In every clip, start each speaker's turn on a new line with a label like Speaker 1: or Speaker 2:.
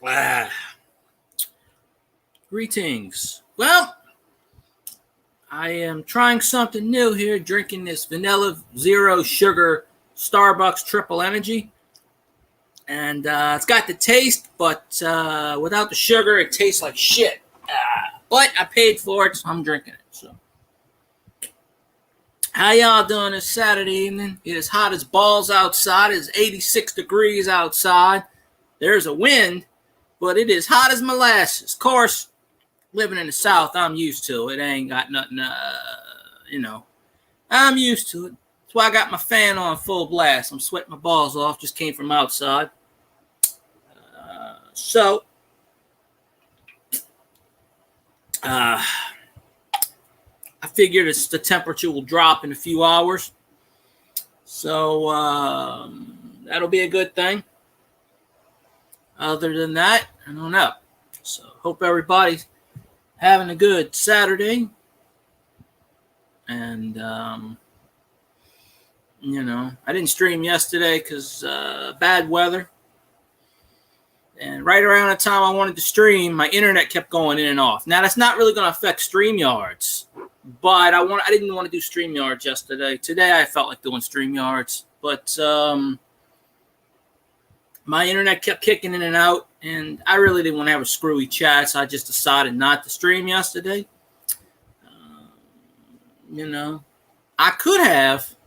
Speaker 1: Ah, greetings. Well, I am trying something new here, drinking this vanilla zero sugar Starbucks triple energy. And it's got the taste, but without the sugar, it tastes like shit. But I paid for it, so I'm drinking it. So, how y'all doing this Saturday evening? It is hot as balls outside. It's 86 degrees outside. There's a wind, but it is hot as molasses. Of course, living in the South, I'm used to it. Ain't got nothing, I'm used to it. That's why I got my fan on full blast. I'm sweating my balls off. Just came from outside. I figured the temperature will drop in a few hours. So that'll be a good thing. Other than that, I don't know. So hope everybody's having a good Saturday. And, I didn't stream yesterday because bad weather. And right around the time I wanted to stream, my internet kept going in and off. Now, that's not really going to affect StreamYards. But I didn't want to do StreamYards yesterday. Today, I felt like doing StreamYards. But my internet kept kicking in and out. And I really didn't want to have a screwy chat, so I just decided not to stream yesterday. I could have,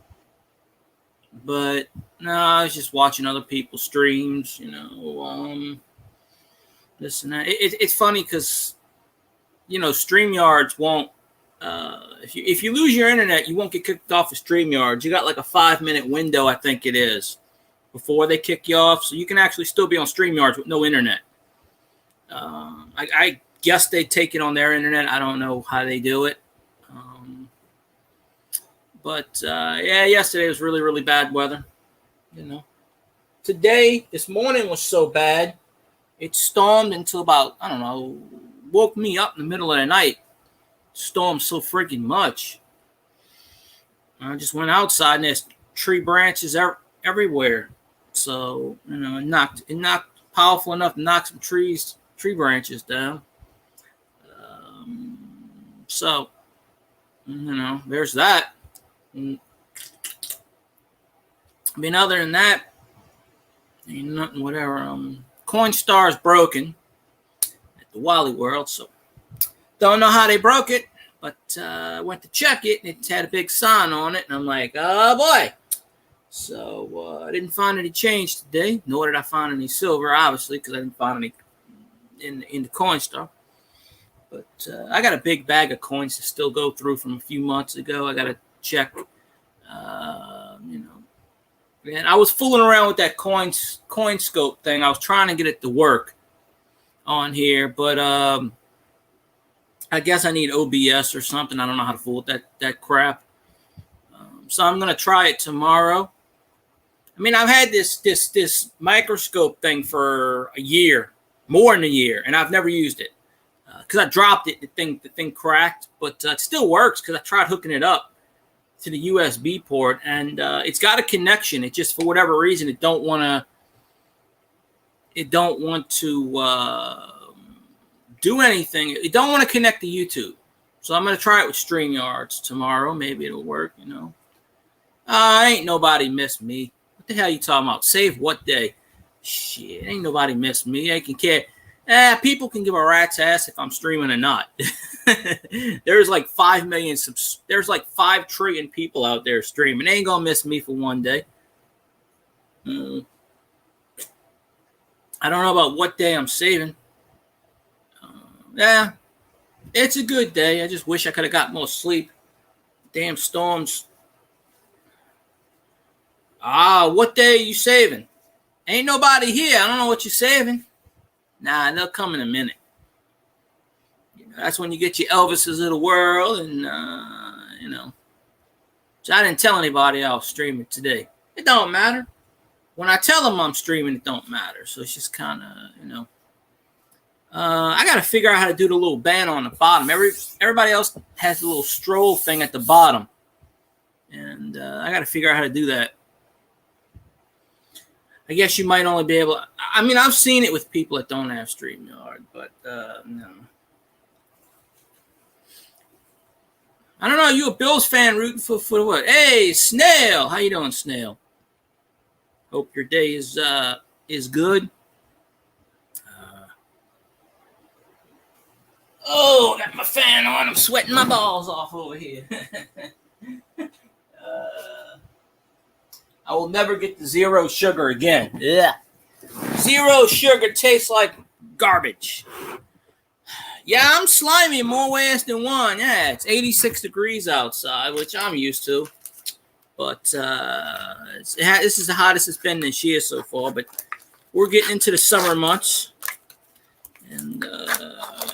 Speaker 1: but no, I was just watching other people's streams, this and that. It's funny because, StreamYards won't, if you lose your internet, you won't get kicked off of StreamYards. You got like a 5-minute window, I think it is, before they kick you off. So you can actually still be on StreamYards with no internet. I guess they take it on their internet. I don't know how they do it. But yesterday was really, really bad weather. This morning was so bad. It stormed until about, woke me up in the middle of the night. Stormed so freaking much. I just went outside and there's tree branches everywhere. So, it knocked powerful enough to knock some tree branches down. There's that. Other than that, ain't nothing, whatever. Coinstar's broken at the Wally World, so don't know how they broke it, but I went to check it, and it had a big sign on it, and I'm like, oh boy. So I didn't find any change today, nor did I find any silver, obviously, because I didn't find any in the Coinstar. But I got a big bag of coins to still go through from a few months ago. I got to check, and I was fooling around with that CoinScope thing. I was trying to get it to work on here, but I guess I need OBS or something. I don't know how to fool with that crap. So I'm gonna try it tomorrow. I've had this microscope thing for a year, more than a year, and I've never used it because I dropped it. The thing cracked, but it still works because I tried hooking it up to the USB port, and it's got a connection. It just, for whatever reason, it don't want to do anything. It don't want to connect to YouTube. So I'm going to try it with StreamYards tomorrow. Maybe it'll work, ain't nobody missed me. What the hell are you talking about? Save what day? Shit, ain't nobody missed me. I can care. People can give a rat's ass if I'm streaming or not. There's like 5 million there's like 5 trillion people out there streaming. They ain't gonna miss me for one day. I don't know about what day I'm saving. It's a good day. I just wish I could have got more sleep. Damn storms. What day are you saving? Ain't nobody here. I don't know what you're saving. Nah, they'll come in a minute. That's when you get your Elvises of the world, and So I didn't tell anybody I was streaming today. It don't matter. When I tell them I'm streaming, it don't matter. So it's just kind of, I got to figure out how to do the little band on the bottom. Everybody else has a little stroll thing at the bottom, and I got to figure out how to do that. I guess you might only be able. I mean, I've seen it with people that don't have StreamYard, but no. I don't know. You a Bills fan rooting for what? Hey, Snail, how you doing, Snail? Hope your day is good. Oh, got my fan on. I'm sweating my balls off over here. I will never get the zero sugar again. Yeah. Zero sugar tastes like garbage. Yeah, I'm slimy in more ways than one. Yeah, it's 86 degrees outside, which I'm used to. But this is the hottest it's been this year so far. But we're getting into the summer months. And,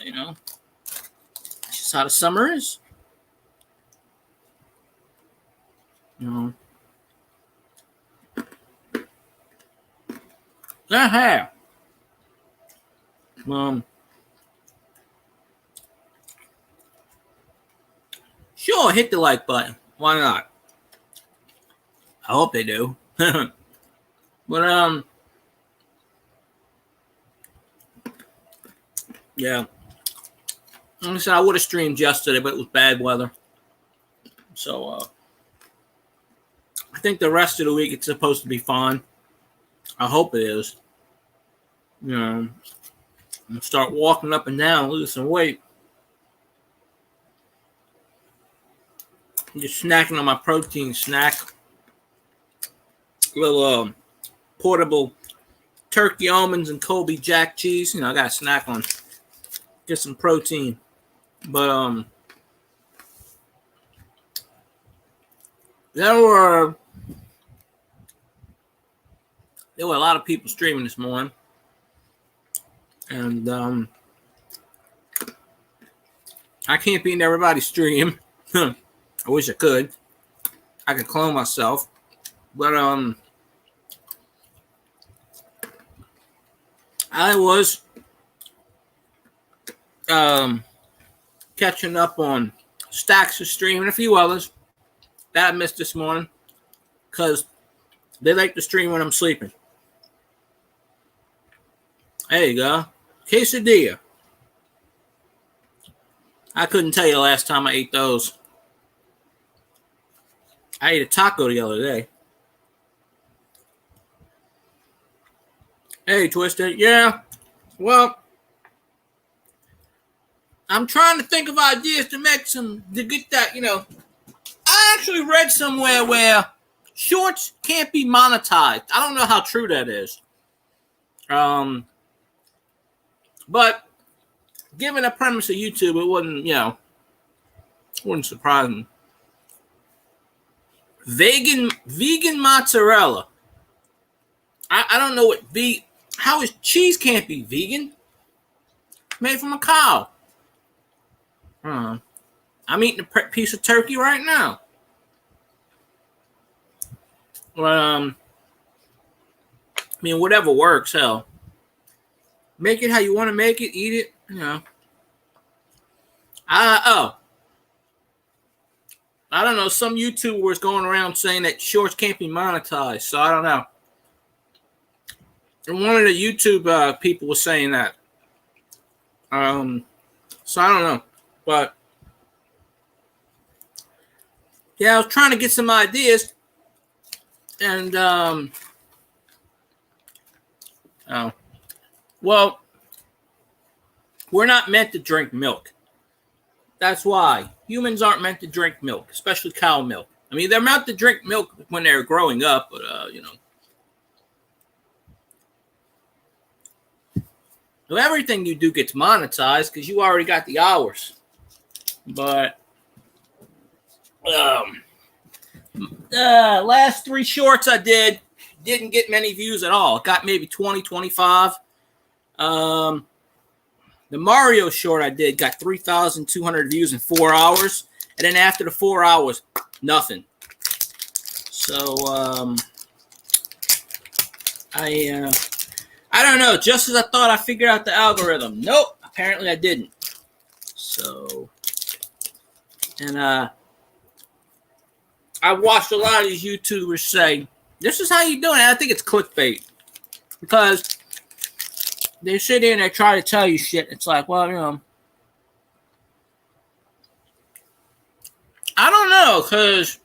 Speaker 1: you know, that's just how the summer is. You know. Sure, hit the like button. Why not? I hope they do. But yeah. Like I said, I would have streamed yesterday, but it was bad weather. So I think the rest of the week it's supposed to be fine. I hope it is. You know, and start walking up and down, lose some weight. Just snacking on my protein snack. Little portable turkey almonds and Colby Jack cheese. You know, I got a snack on. Get some protein. But there were a lot of people streaming this morning. And I can't be in everybody's stream. I wish I could. I could clone myself. But I was catching up on Stacks' stream and a few others that I missed this morning because they like to stream when I'm sleeping. There you go. Quesadilla. I couldn't tell you the last time I ate those. I ate a taco the other day. Hey, Twisted. Yeah. Well, I'm trying to think of ideas to get that, you know. I actually read somewhere where shorts can't be monetized. I don't know how true that is. But given the premise of YouTube, it wouldn't surprise me. Vegan mozzarella. I don't know how is cheese can't be vegan? Made from a cow. I'm eating a piece of turkey right now. I mean, whatever works, hell. Make it how you want to make it, eat it, you know. I don't know. Some YouTuber was going around saying that shorts can't be monetized, so I don't know. And one of the YouTube people was saying that. So I don't know. But yeah, I was trying to get some ideas. And well, we're not meant to drink milk. That's why humans aren't meant to drink milk, especially cow milk. I mean, they're meant to drink milk when they're growing up, but you know. So everything you do gets monetized because you already got the hours. But last 3 shorts I didn't get many views at all. It got maybe 20, 25. The Mario short I did got 3,200 views in 4 hours. And then after the 4 hours, nothing. So I don't know. Just as I thought I figured out the algorithm. Nope. Apparently I didn't. So, and I watched a lot of these YouTubers say, this is how you do it. And I think it's clickbait. Because they sit there and they try to tell you shit. It's like, well, you know, I don't know, because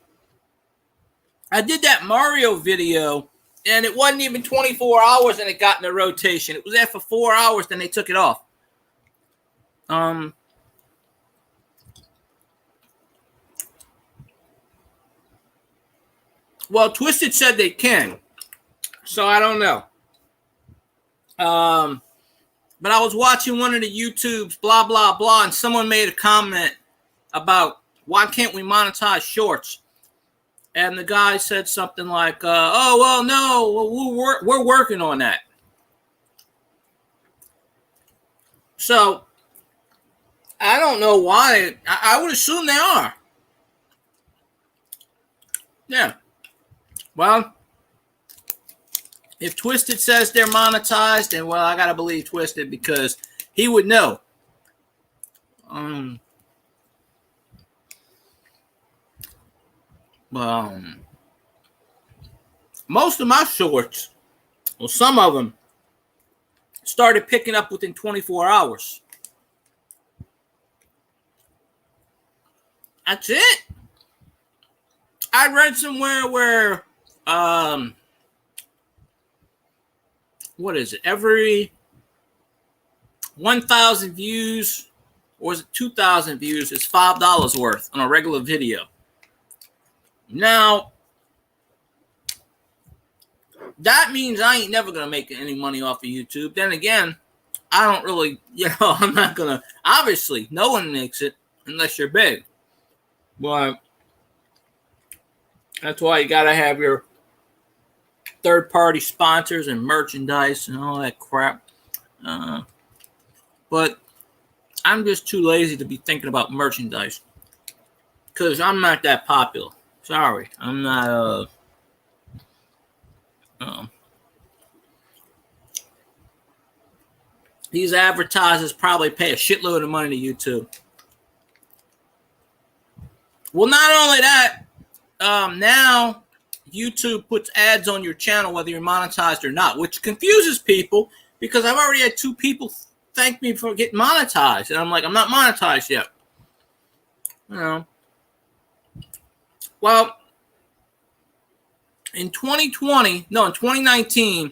Speaker 1: I did that Mario video, and it wasn't even 24 hours and it got in the rotation. It was there for 4 hours, then they took it off. Well, Twisted said they can, so I don't know. But I was watching one of the YouTubes, blah, blah, blah, and someone made a comment about why can't we monetize shorts? And the guy said something like, oh, well, no, we're working on that. So I don't know why. I would assume they are. Yeah. Well, if Twisted says they're monetized, then, well, I got to believe Twisted because he would know. Most of my shorts, well, some of them, started picking up within 24 hours. That's it. I read somewhere where, what is it? Every 1,000 views, or is it 2,000 views, is $5 worth on a regular video. Now, that means I ain't never going to make any money off of YouTube. Then again, I don't really, I'm not going to, obviously, no one makes it unless you're big. But that's why you got to have your third-party sponsors and merchandise and all that crap. But I'm just too lazy to be thinking about merchandise because I'm not that popular. Sorry, I'm not. These advertisers probably pay a shitload of money to YouTube. Well, not only that, now YouTube puts ads on your channel whether you're monetized or not, which confuses people because I've already had 2 people thank me for getting monetized, and I'm like, I'm not monetized yet. Well, in 2019,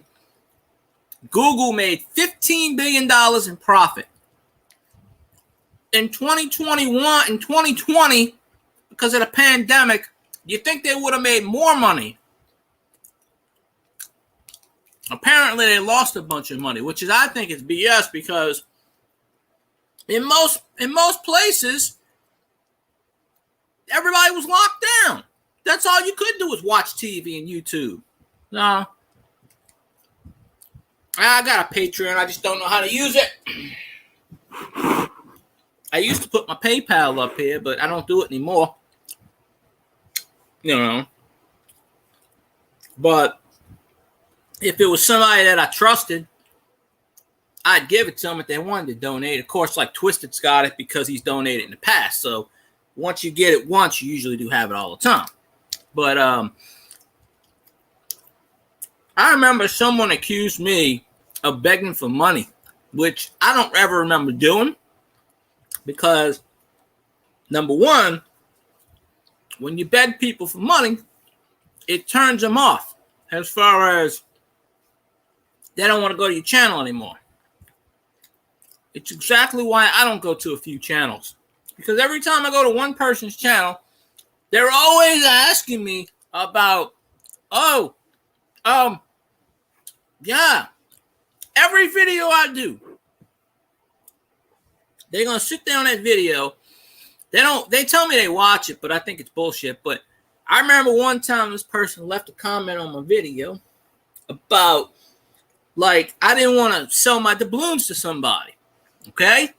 Speaker 1: Google made $15 billion in profit. In 2020, because of the pandemic, you think they would have made more money? Apparently, they lost a bunch of money, which is, I think, is BS because in most places, everybody was locked down. That's all you could do was watch TV and YouTube. No. I got a Patreon. I just don't know how to use it. I used to put my PayPal up here, but I don't do it anymore. But if it was somebody that I trusted, I'd give it to them if they wanted to donate. Of course, like Twisted's got it because he's donated in the past. So once you get it once, you usually do have it all the time. But I remember someone accused me of begging for money, which I don't ever remember doing because, number one, when you beg people for money, it turns them off as far as they don't want to go to your channel anymore. It's exactly why I don't go to a few channels. Because every time I go to one person's channel, they're always asking me about, yeah, every video I do, they're going to sit there on that video. They tell me they watch it, but I think it's bullshit. But I remember one time this person left a comment on my video about, like, I didn't want to sell my doubloons to somebody. Okay?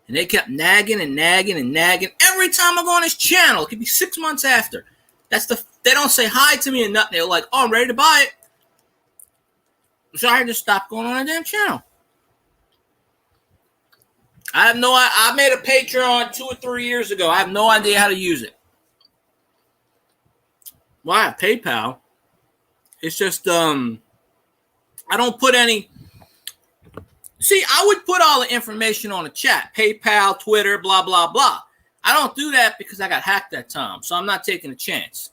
Speaker 1: And they kept nagging and nagging and nagging. Every time I go on his channel, it could be 6 months after. They don't say hi to me and nothing. They're like, oh, I'm ready to buy it. So I just stopped going on a damn channel. I made a Patreon 2 or 3 years ago. I have no idea how to use it. Well, I have PayPal. It's just, I I don't put any. See, I would put all the information on the chat, PayPal, Twitter, blah, blah, blah. I don't do that because I got hacked that time, so I'm not taking a chance.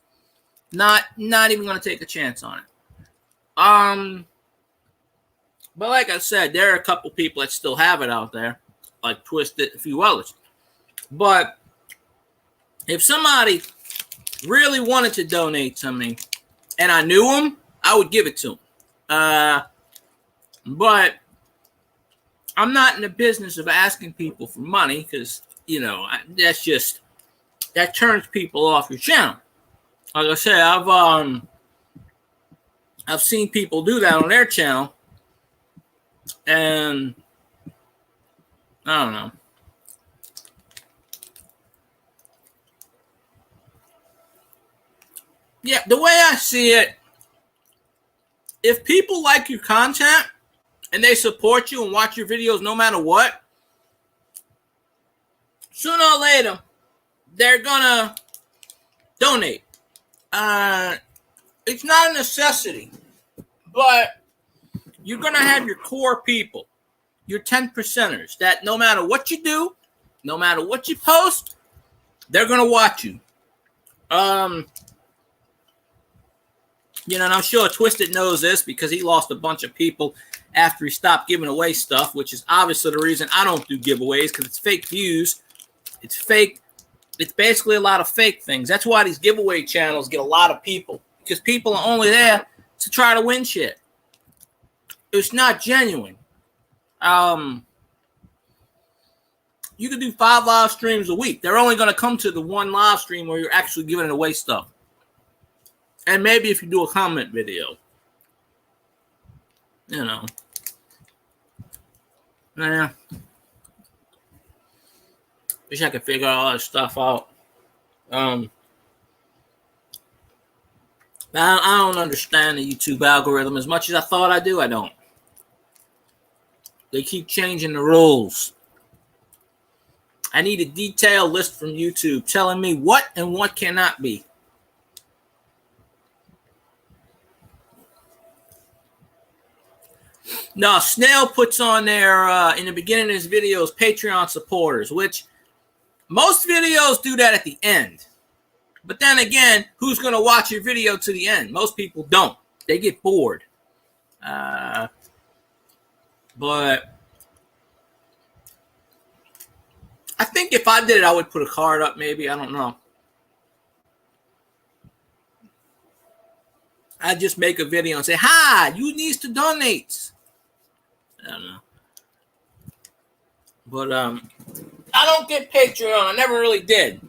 Speaker 1: Not even going to take a chance on it. But like I said, there are a couple people that still have it out there, like Twisted, a few others. But if somebody really wanted to donate to me and I knew them, I would give it to them. But I'm not in the business of asking people for money because, you know, that turns people off your channel. Like I said, I've seen people do that on their channel, and I don't know. Yeah, the way I see it, if people like your content and they support you and watch your videos no matter what, sooner or later, they're gonna donate. It's not a necessity, but you're gonna have your core people, your 10%ers, that no matter what you do, no matter what you post, they're gonna watch you. You know, and I'm sure Twisted knows this because he lost a bunch of people after he stopped giving away stuff, which is obviously the reason I don't do giveaways, because it's fake views. It's fake. It's basically a lot of fake things. That's why these giveaway channels get a lot of people, because people are only there to try to win shit. It's not genuine. You can do 5 live streams a week. They're only going to come to the one live stream where you're actually giving away stuff. And maybe if you do a comment video. You know. Nah. Wish I could figure all that stuff out. I don't understand the YouTube algorithm as much as I thought I do. I don't. They keep changing the rules. I need a detailed list from YouTube telling me what and what cannot be. Now, Snail puts on there in the beginning of his videos Patreon supporters, which most videos do that at the end. But then again, who's going to watch your video to the end? Most people don't. They get bored. But I think if I did it, I would put a card up maybe. I don't know. I'd just make a video and say, hi, you need to donate. I don't know. But I don't get Patreon. I never really did.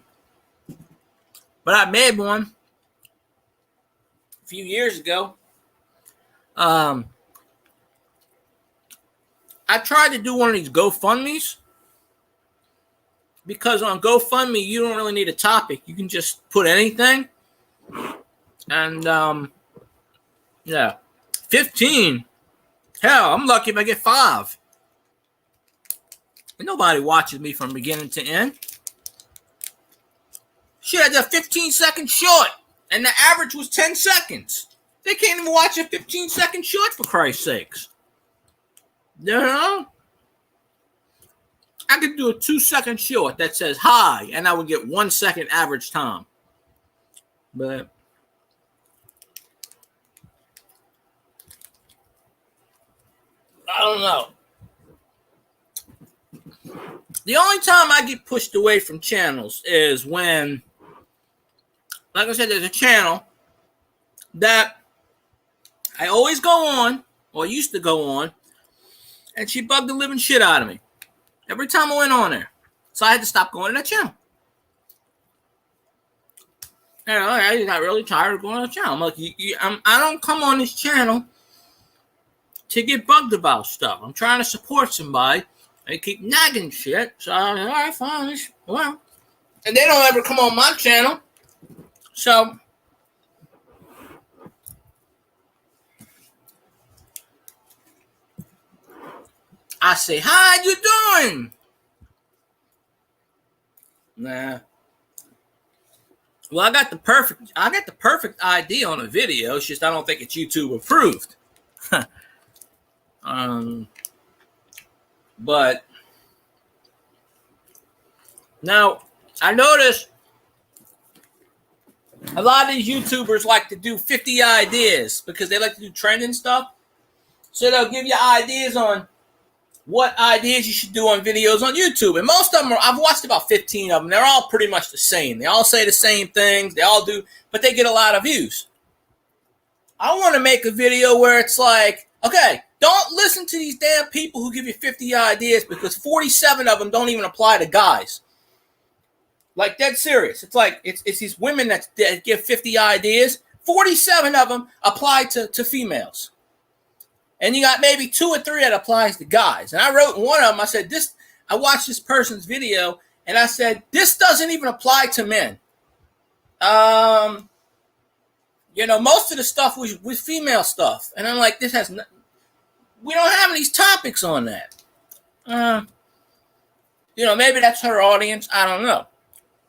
Speaker 1: But I made one a few years ago. I tried to do one of these GoFundMes, because on GoFundMe, you don't really need a topic. You can just put anything. And, yeah, 15. Hell, I'm lucky if I get 5. Nobody watches me from beginning to end. Shit, I did a 15-second short, and the average was 10 seconds. They can't even watch a 15-second short, for Christ's sakes. You know? I could do a 2-second short that says hi, and I would get 1 second average time. But I don't know. The only time I get pushed away from channels is when, like I said, there's a channel that I always go on, or used to go on, and she bugged the living shit out of me every time I went on there. So I had to stop going to that channel. You know, I got really tired of going on the channel. I'm like, I don't come on this channel to get bugged about stuff. I'm trying to support somebody. They keep nagging shit. So I'm like, all right, fine. Well, and they don't ever come on my channel. So I say, how you doing? Nah. Well, I got the perfect ID on a video. It's just I don't think it's YouTube approved. But now I noticed a lot of these YouTubers like to do 50 ideas because they like to do trending stuff. So they'll give you ideas on what ideas you should do on videos on YouTube. And most of them I've watched about 15 of them. They're all pretty much the same. They all say the same things. They all do, but they get a lot of views. I want to make a video where it's like, okay, don't listen to these damn people who give you 50 ideas because 47 of them don't even apply to guys. Like, dead serious. It's like, it's these women that give 50 ideas. 47 of them apply to females. And you got maybe 2 or 3 that applies to guys. And I wrote in one of them, I said, I watched this person's video, and I said, this doesn't even apply to men. Most of the stuff was female stuff. And I'm like, we don't have these topics on that. Maybe that's her audience. I don't know.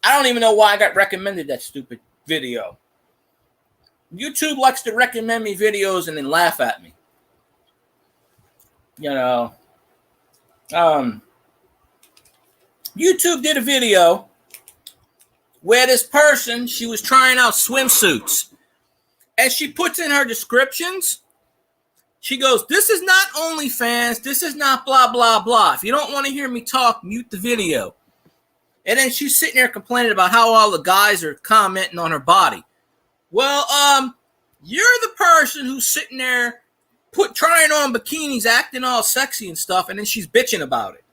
Speaker 1: I don't even know why I got recommended that stupid video. YouTube likes to recommend me videos and then laugh at me. YouTube did a video where this person, she was trying out swimsuits. And she puts in her descriptions, she goes, this is not OnlyFans, this is not blah, blah, blah. If you don't want to hear me talk, mute the video. And then she's sitting there complaining about how all the guys are commenting on her body. Well, you're the person who's sitting there trying on bikinis, acting all sexy and stuff, and then she's bitching about it.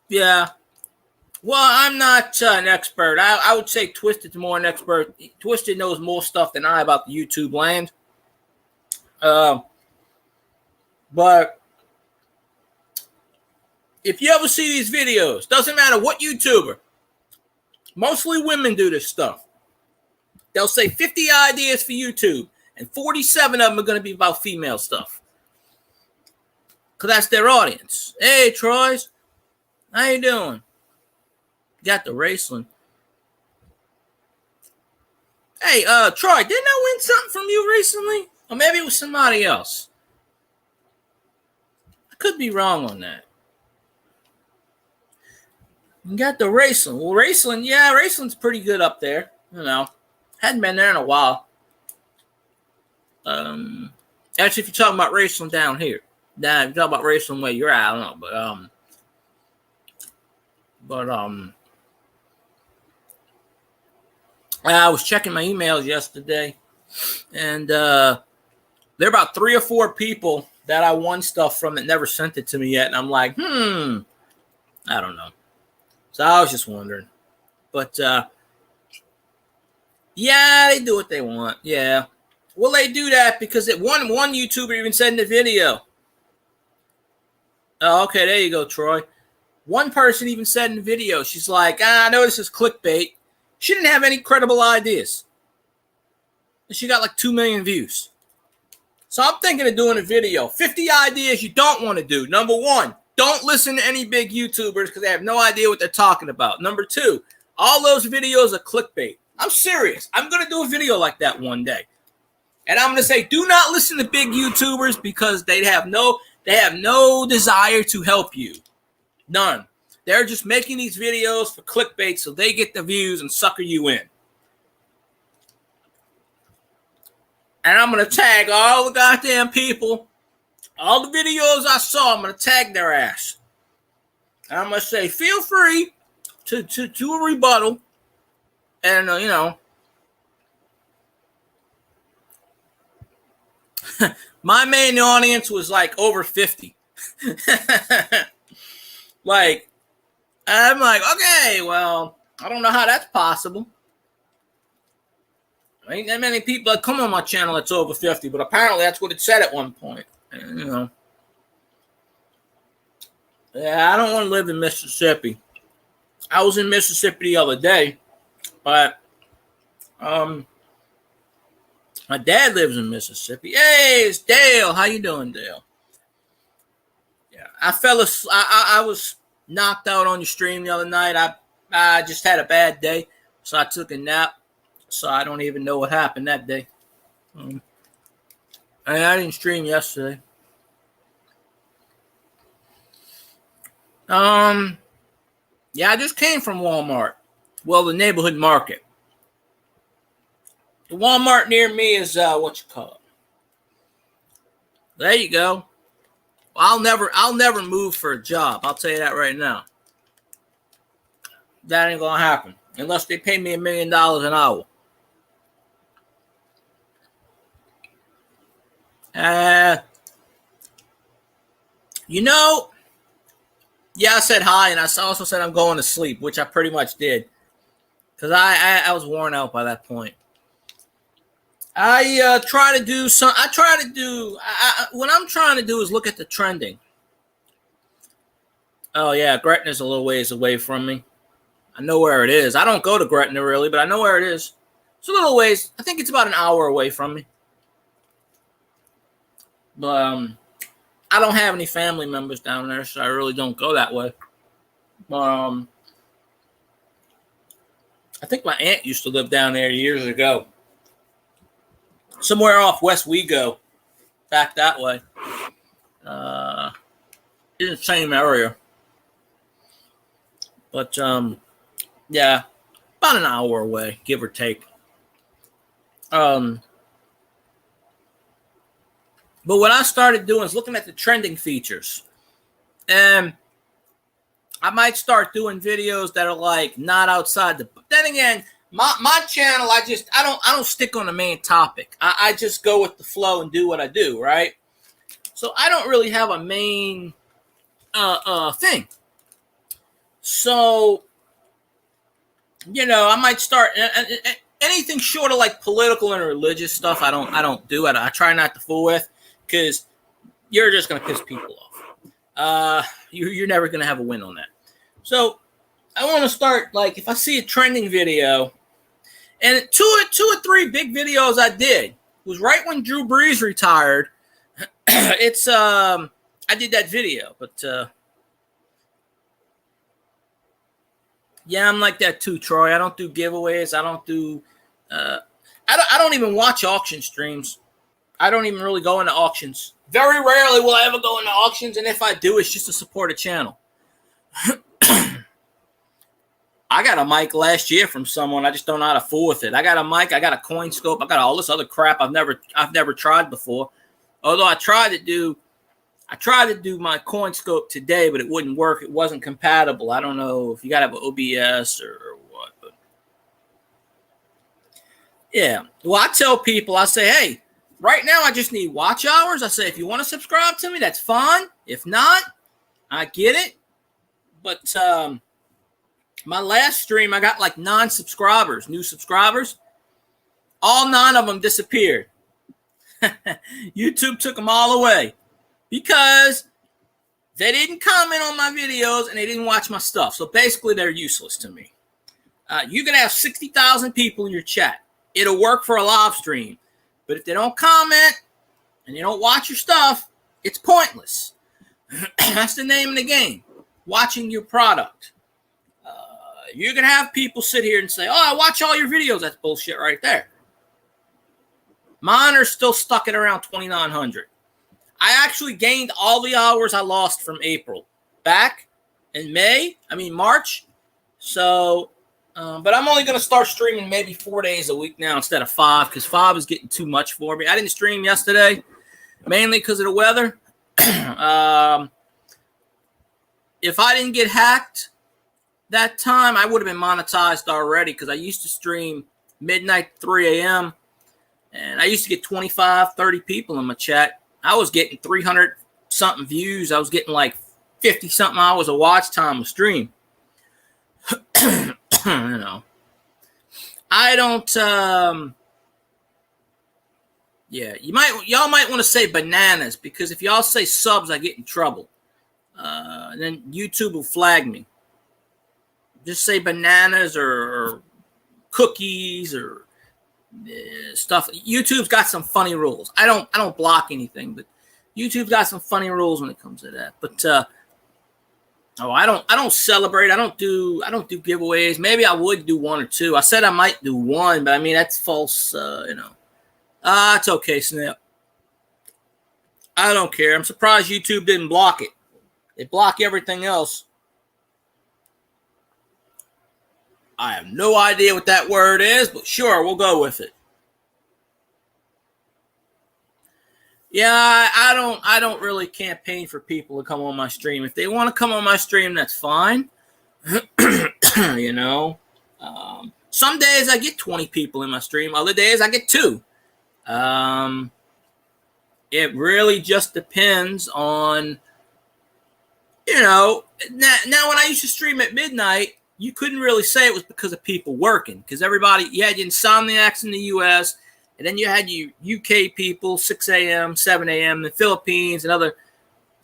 Speaker 1: Yeah. Well, I'm not an expert. I would say Twisted's more an expert. Twisted knows more stuff than I about the YouTube land. But if you ever see these videos, doesn't matter what YouTuber, mostly women do this stuff. They'll say 50 ideas for YouTube, and 47 of them are going to be about female stuff. Because that's their audience. Hey, Troy's. How you doing? Got the wrestling. Hey, Troy, didn't I win something from you recently? Or maybe it was somebody else. I could be wrong on that. You got the wrestling. Well, wrestling's pretty good up there. Hadn't been there in a while. Actually, if you're talking about wrestling down here. Now, if you're talking about wrestling where you're at, I don't know. I was checking my emails yesterday, and there are about 3 or 4 people that I won stuff from that never sent it to me yet. And I'm like, I don't know. So I was just wondering. But, yeah, they do what they want. Yeah. Well, they do that because one YouTuber even said in the video. Oh, okay, there you go, Troy. One person even said in the video, she's like, I know this is clickbait. She didn't have any credible ideas. And she got like 2 million views. So I'm thinking of doing a video. 50 ideas you don't want to do. Number 1, don't listen to any big YouTubers because they have no idea what they're talking about. Number 2, all those videos are clickbait. I'm serious. I'm going to do a video like that one day. And I'm going to say, do not listen to big YouTubers because they have no desire to help you. None. They're just making these videos for clickbait so they get the views and sucker you in. And I'm going to tag all the goddamn people. All the videos I saw, I'm going to tag their ass. And I'm going to say, feel free to do a rebuttal. And, my main audience was like over 50. I'm like, okay, well, I don't know how that's possible. Ain't that many people that come on my channel that's over 50, but apparently that's what it said at one point. And, yeah, I don't want to live in Mississippi. I was in Mississippi the other day, but my dad lives in Mississippi. Hey, it's Dale. How you doing, Dale? Yeah, I was knocked out on your stream the other night. I just had a bad day, so I took a nap. So I don't even know what happened that day. I didn't stream yesterday. Yeah, I just came from Walmart. Well, the neighborhood market. The Walmart near me is what you call it. There you go. I'll never move for a job. I'll tell you that right now. That ain't gonna happen unless they pay me $1 million an hour. Yeah, I said hi, and I also said I'm going to sleep, which I pretty much did, because I was worn out by that point. I try to do some. I try to do. What I'm trying to do is look at the trending. Oh yeah, Gretna's a little ways away from me. I know where it is. I don't go to Gretna really, but I know where it is. It's a little ways. I think it's about an hour away from me. But I don't have any family members down there, so I really don't go that way. I think my aunt used to live down there years ago. Somewhere off West Wego, back that way. In the same area. But, yeah, about an hour away, give or take. But what I started doing is looking at the trending features. And I might start doing videos that are like not outside the. But then again, my channel, I don't stick on the main topic. I just go with the flow and do what I do, right? So I don't really have a main thing. So, I might start anything short of like political and religious stuff. I don't do it. I try not to fool with, because you're just gonna piss people off. You're never gonna have a win on that. So I want to start, like, if I see a trending video, and two or three big videos I did was right when Drew Brees retired. It's I did that video, but yeah, I'm like that too, Troy. I don't do giveaways. I don't do. I don't even watch auction streams. I don't even really go into auctions. Very rarely will I ever go into auctions, and if I do, it's just to support a channel. I got a mic last year from someone. I just don't know how to fool with it. I got a mic. I got a CoinScope. I got all this other crap I've never tried before. Although I tried to do my CoinScope today, but it wouldn't work. It wasn't compatible. I don't know if you got to have an OBS or what. But yeah. Well, I tell people, I say, hey, right now I just need watch hours. I say, if you want to subscribe to me, that's fine. If not, I get it. But my last stream, I got like 9 subscribers, new subscribers. All 9 of them disappeared. YouTube took them all away because they didn't comment on my videos and they didn't watch my stuff. So basically, they're useless to me. You can have 60,000 people in your chat. It'll work for a live stream. But if they don't comment and they don't watch your stuff, it's pointless. That's the name of the game. Watching your product. You can have people sit here and say, oh, I watch all your videos. That's bullshit right there. Mine are still stuck at around 2,900. I actually gained all the hours I lost from April back in March. So, but I'm only going to start streaming maybe 4 days a week now instead of 5, because 5 is getting too much for me. I didn't stream yesterday, mainly because of the weather. If I didn't get hacked that time, I would have been monetized already, because I used to stream midnight, 3 a.m., and I used to get 25, 30 people in my chat. I was getting 300-something views. I was getting like 50-something hours of watch time a stream. I don't, yeah, y'all might want to say bananas, because if y'all say subs, I get in trouble. And then YouTube will flag me. Just say bananas or cookies or stuff. YouTube's got some funny rules. I don't block anything, but YouTube's got some funny rules when it comes to that. But I don't celebrate. I don't do giveaways. Maybe I would do 1 or 2. I said I might do 1, but I mean that's false. It's okay, Snap. I don't care. I'm surprised YouTube didn't block it. They block everything else. I have no idea what that word is, but sure, we'll go with it. Yeah, I don't really campaign for people to come on my stream. If they want to come on my stream, that's fine. You know, some days I get 20 people in my stream. Other days I get 2. It really just depends on, you know, now when I used to stream at midnight, you couldn't really say it was because of people working, because everybody, you had your insomniacs in the U.S., and then you had your UK people, 6 a.m., 7 a.m., the Philippines, and other,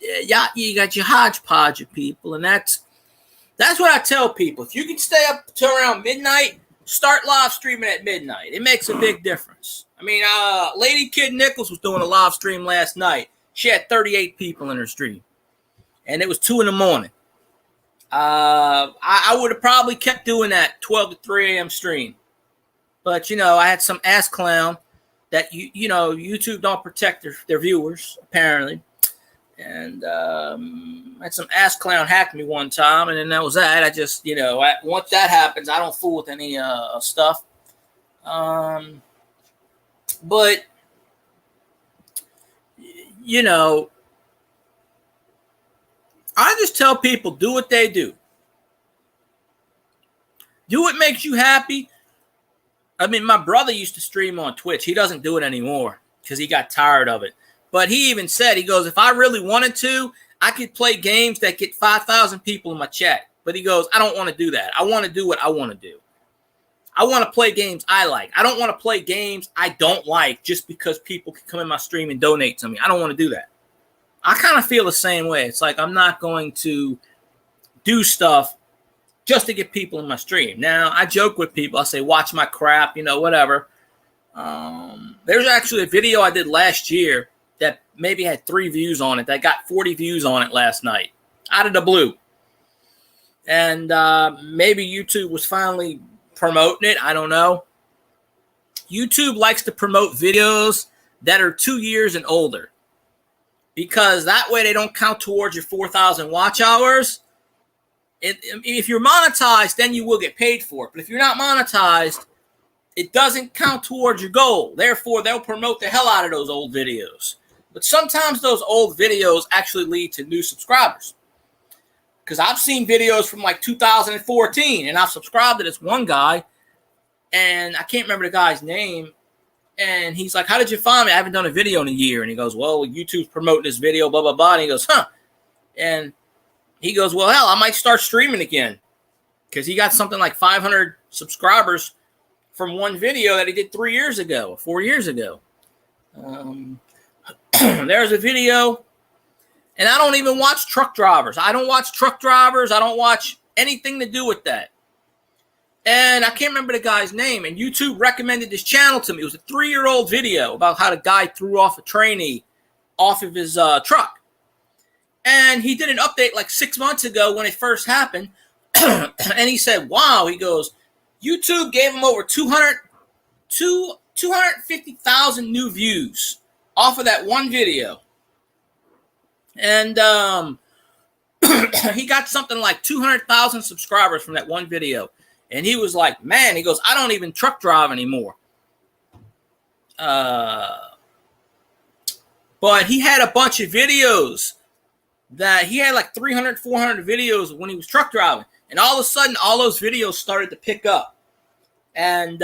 Speaker 1: you got your hodgepodge of people, and that's what I tell people. If you can stay up till around midnight, start live streaming at midnight. It makes a big difference. I mean, Lady Kid Nichols was doing a live stream last night. She had 38 people in her stream, and it was 2 a.m. I would have probably kept doing that 12 to 3 a.m. stream. But, you know, I had some ass clown that, you know, YouTube don't protect their viewers, apparently. And I had some ass clown hack me one time, and then that was that. I just, you know, once that happens, I don't fool with any stuff. But, you know, I just tell people, do what they do. Do what makes you happy. I mean, my brother used to stream on Twitch. He doesn't do it anymore because he got tired of it. But he even said, he goes, if I really wanted to, I could play games that get 5,000 people in my chat. But he goes, I don't want to do that. I want to do what I want to do. I want to play games I like. I don't want to play games I don't like just because people can come in my stream and donate to me. I don't want to do that. I kind of feel the same way. It's like I'm not going to do stuff just to get people in my stream. Now, I joke with people. I say, watch my crap, you know, whatever. There's actually a video I did last year that maybe had 3 views on it that got 40 views on it last night out of the blue. And maybe YouTube was finally promoting it. I don't know. YouTube likes to promote videos that are 2 years and older because that way they don't count towards your 4,000 watch hours. If you're monetized, then you will get paid for it. But if you're not monetized, it doesn't count towards your goal. Therefore, they'll promote the hell out of those old videos. But sometimes those old videos actually lead to new subscribers. Because I've seen videos from like 2014, and I've subscribed to this one guy, and I can't remember the guy's name. And he's like, how did you find me? I haven't done a video in a year. And he goes, well, YouTube's promoting this video, blah, blah, blah. And he goes, huh. And he goes, well, hell, I might start streaming again. Because he got something like 500 subscribers from one video that he did 3 years ago, 4 years ago. There's a video, and I don't even watch truck drivers. I don't watch truck drivers. I don't watch anything to do with that. And I can't remember the guy's name, and YouTube recommended this channel to me. It was a 3-year-old video about how the guy threw off a trainee off of his truck. And he did an update like 6 months ago when it first happened. And he said, wow, he goes, YouTube gave him over 250,000 new views off of that one video. And he got something like 200,000 subscribers from that one video. And he was like, man, he goes, I don't even truck drive anymore. But he had a bunch of videos that he had like 300, 400 videos when he was truck driving. And all of a sudden, all those videos started to pick up. And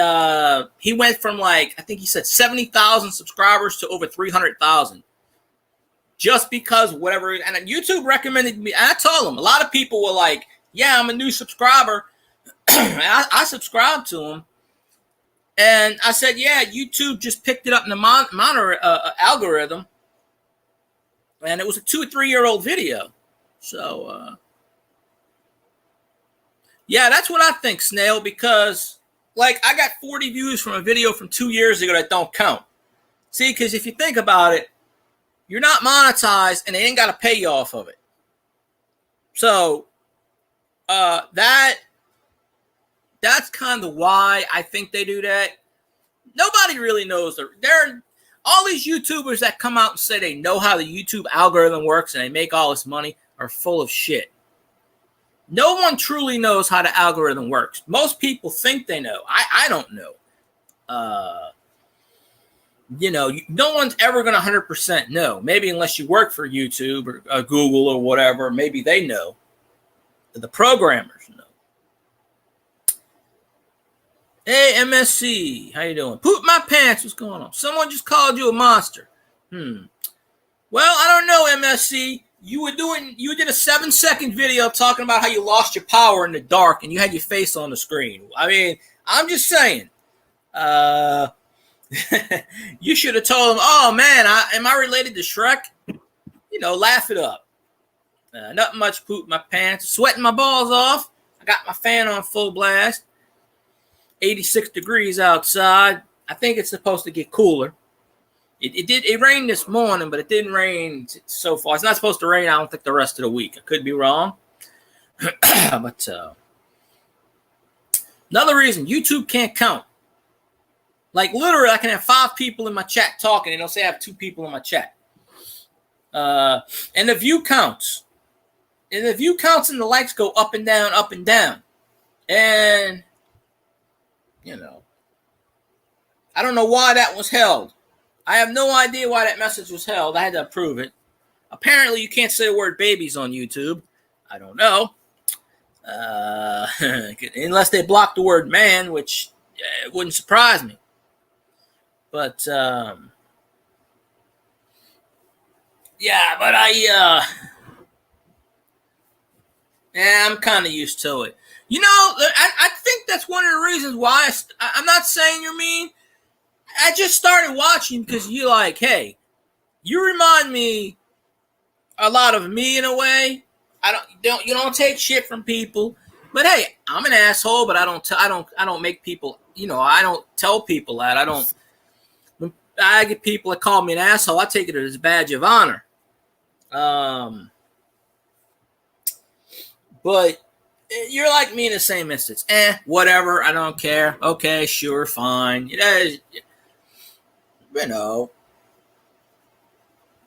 Speaker 1: he went from like, I think he said 70,000 subscribers to over 300,000. Just because whatever. And YouTube recommended me. And I told him, a lot of people were like, yeah, I'm a new subscriber. I subscribed to him. And I said, yeah, YouTube just picked it up in the algorithm. And it was a 2 or 3 year old video. So, yeah, that's what I think, Snail, because, like, I got 40 views from a video from 2 years ago that don't count. See, because if you think about it, you're not monetized, and they ain't got to pay you off of it. So, that's kind of why I think they do that. Nobody really knows. All these YouTubers that come out and say they know how the YouTube algorithm works and they make all this money are full of shit. No one truly knows how the algorithm works. Most people think they know. I don't know. No one's ever going to 100% know. Maybe unless you work for YouTube or Google or whatever, maybe they know. The programmers know. Hey, MSC, how you doing? Poop my pants, what's going on? Someone just called you a monster. Well, I don't know, MSC. You did a 7-second video talking about how you lost your power in the dark and you had your face on the screen. I mean, I'm just saying. You should have told him, oh man, am I related to Shrek? Laugh it up. Nothing much, poop my pants, sweating my balls off. I got my fan on full blast. 86 degrees outside. I think it's supposed to get cooler. It rained this morning, but it didn't rain so far. It's not supposed to rain, I don't think, the rest of the week. I could be wrong. But another reason, YouTube can't count. Like, literally, I can have 5 people in my chat talking, and it'll say I have 2 people in my chat. And the view counts. And the view counts and the likes go up and down, up and down. And, I don't know why that was held. I have no idea why that message was held. I had to approve it. Apparently, you can't say the word babies on YouTube. I don't know. Unless they block the word man, which it wouldn't surprise me. But, I'm kind of used to it. I think that's one of the reasons why I'm not saying you're mean. I just started watching because you're like, hey, you remind me a lot of me in a way. You don't take shit from people, but hey, I'm an asshole, but I don't make people, I don't tell people that. I get people that call me an asshole. I take it as a badge of honor. But you're like me in the same instance. Whatever. I don't care. Okay, sure, fine. Of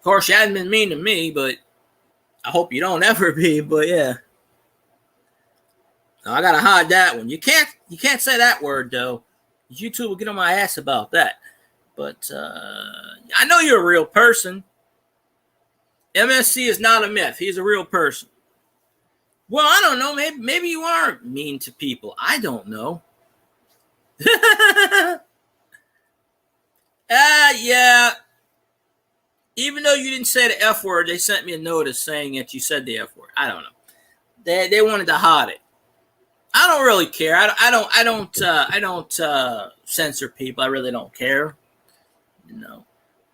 Speaker 1: course, you hadn't been mean to me, but I hope you don't ever be. But yeah, I gotta hide that one. You can't say that word though. YouTube will get on my ass about that. But I know you're a real person. MSC is not a myth. He's a real person. Well, I don't know. Maybe you are mean to people. I don't know. Yeah. Even though you didn't say the F word, they sent me a notice saying that you said the F word. I don't know. They wanted to hide it. I don't really care. I don't censor people. I really don't care.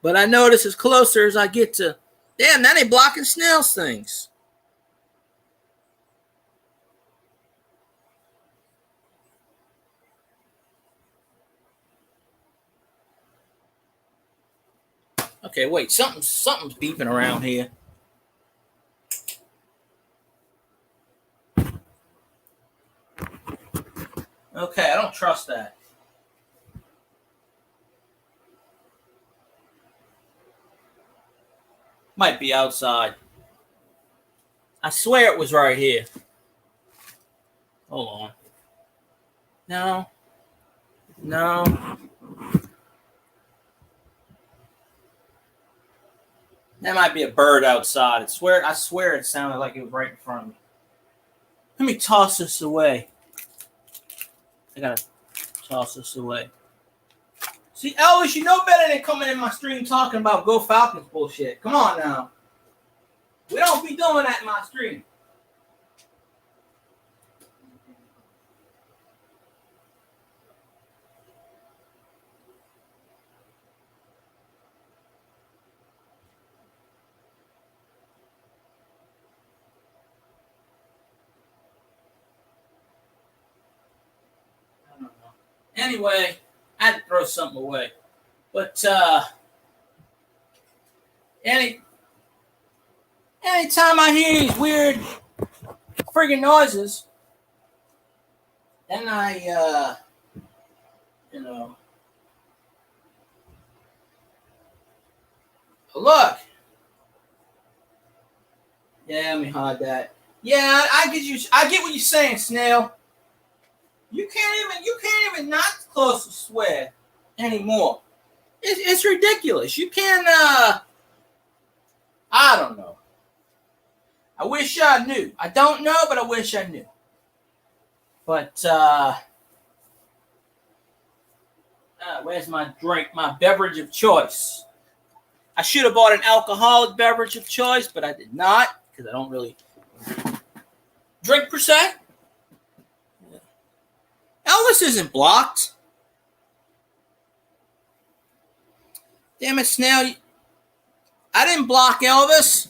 Speaker 1: But I notice as closer as I get to, damn, now they blocking Snail's things. Okay, wait, something's beeping around here. Okay, I don't trust that. Might be outside. I swear it was right here. Hold on. No. That might be a bird outside. I swear it sounded like it was right in front of me. Let me toss this away. I gotta toss this away. See, Elvis, you know better than coming in my stream talking about Go Falcons bullshit. Come on now. We don't be doing that in my stream. Anyway, I had to throw something away. But anytime I hear these weird friggin' noises, then I Look. Yeah, let me hide that. Yeah, I get what you're saying, Snail. You can't even not close to swear anymore. It's ridiculous. You can't. I don't know. I wish I knew. I don't know, but I wish I knew. But where's my drink? My beverage of choice. I should have bought an alcoholic beverage of choice, but I did not because I don't really drink per se. Elvis isn't blocked. Damn it, Snail. I didn't block Elvis.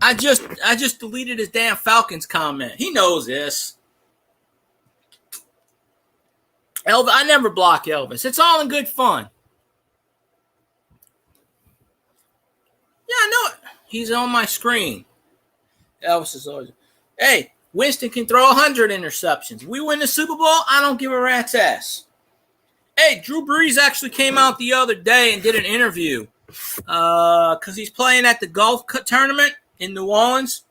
Speaker 1: I just deleted his damn Falcons comment. He knows this. Elvis, I never block Elvis. It's all in good fun. Yeah, I know it. He's on my screen. Elvis is always. Hey, Winston can throw 100 interceptions. We win the Super Bowl, I don't give a rat's ass. Hey, Drew Brees actually came out the other day and did an interview because he's playing at the golf tournament in New Orleans.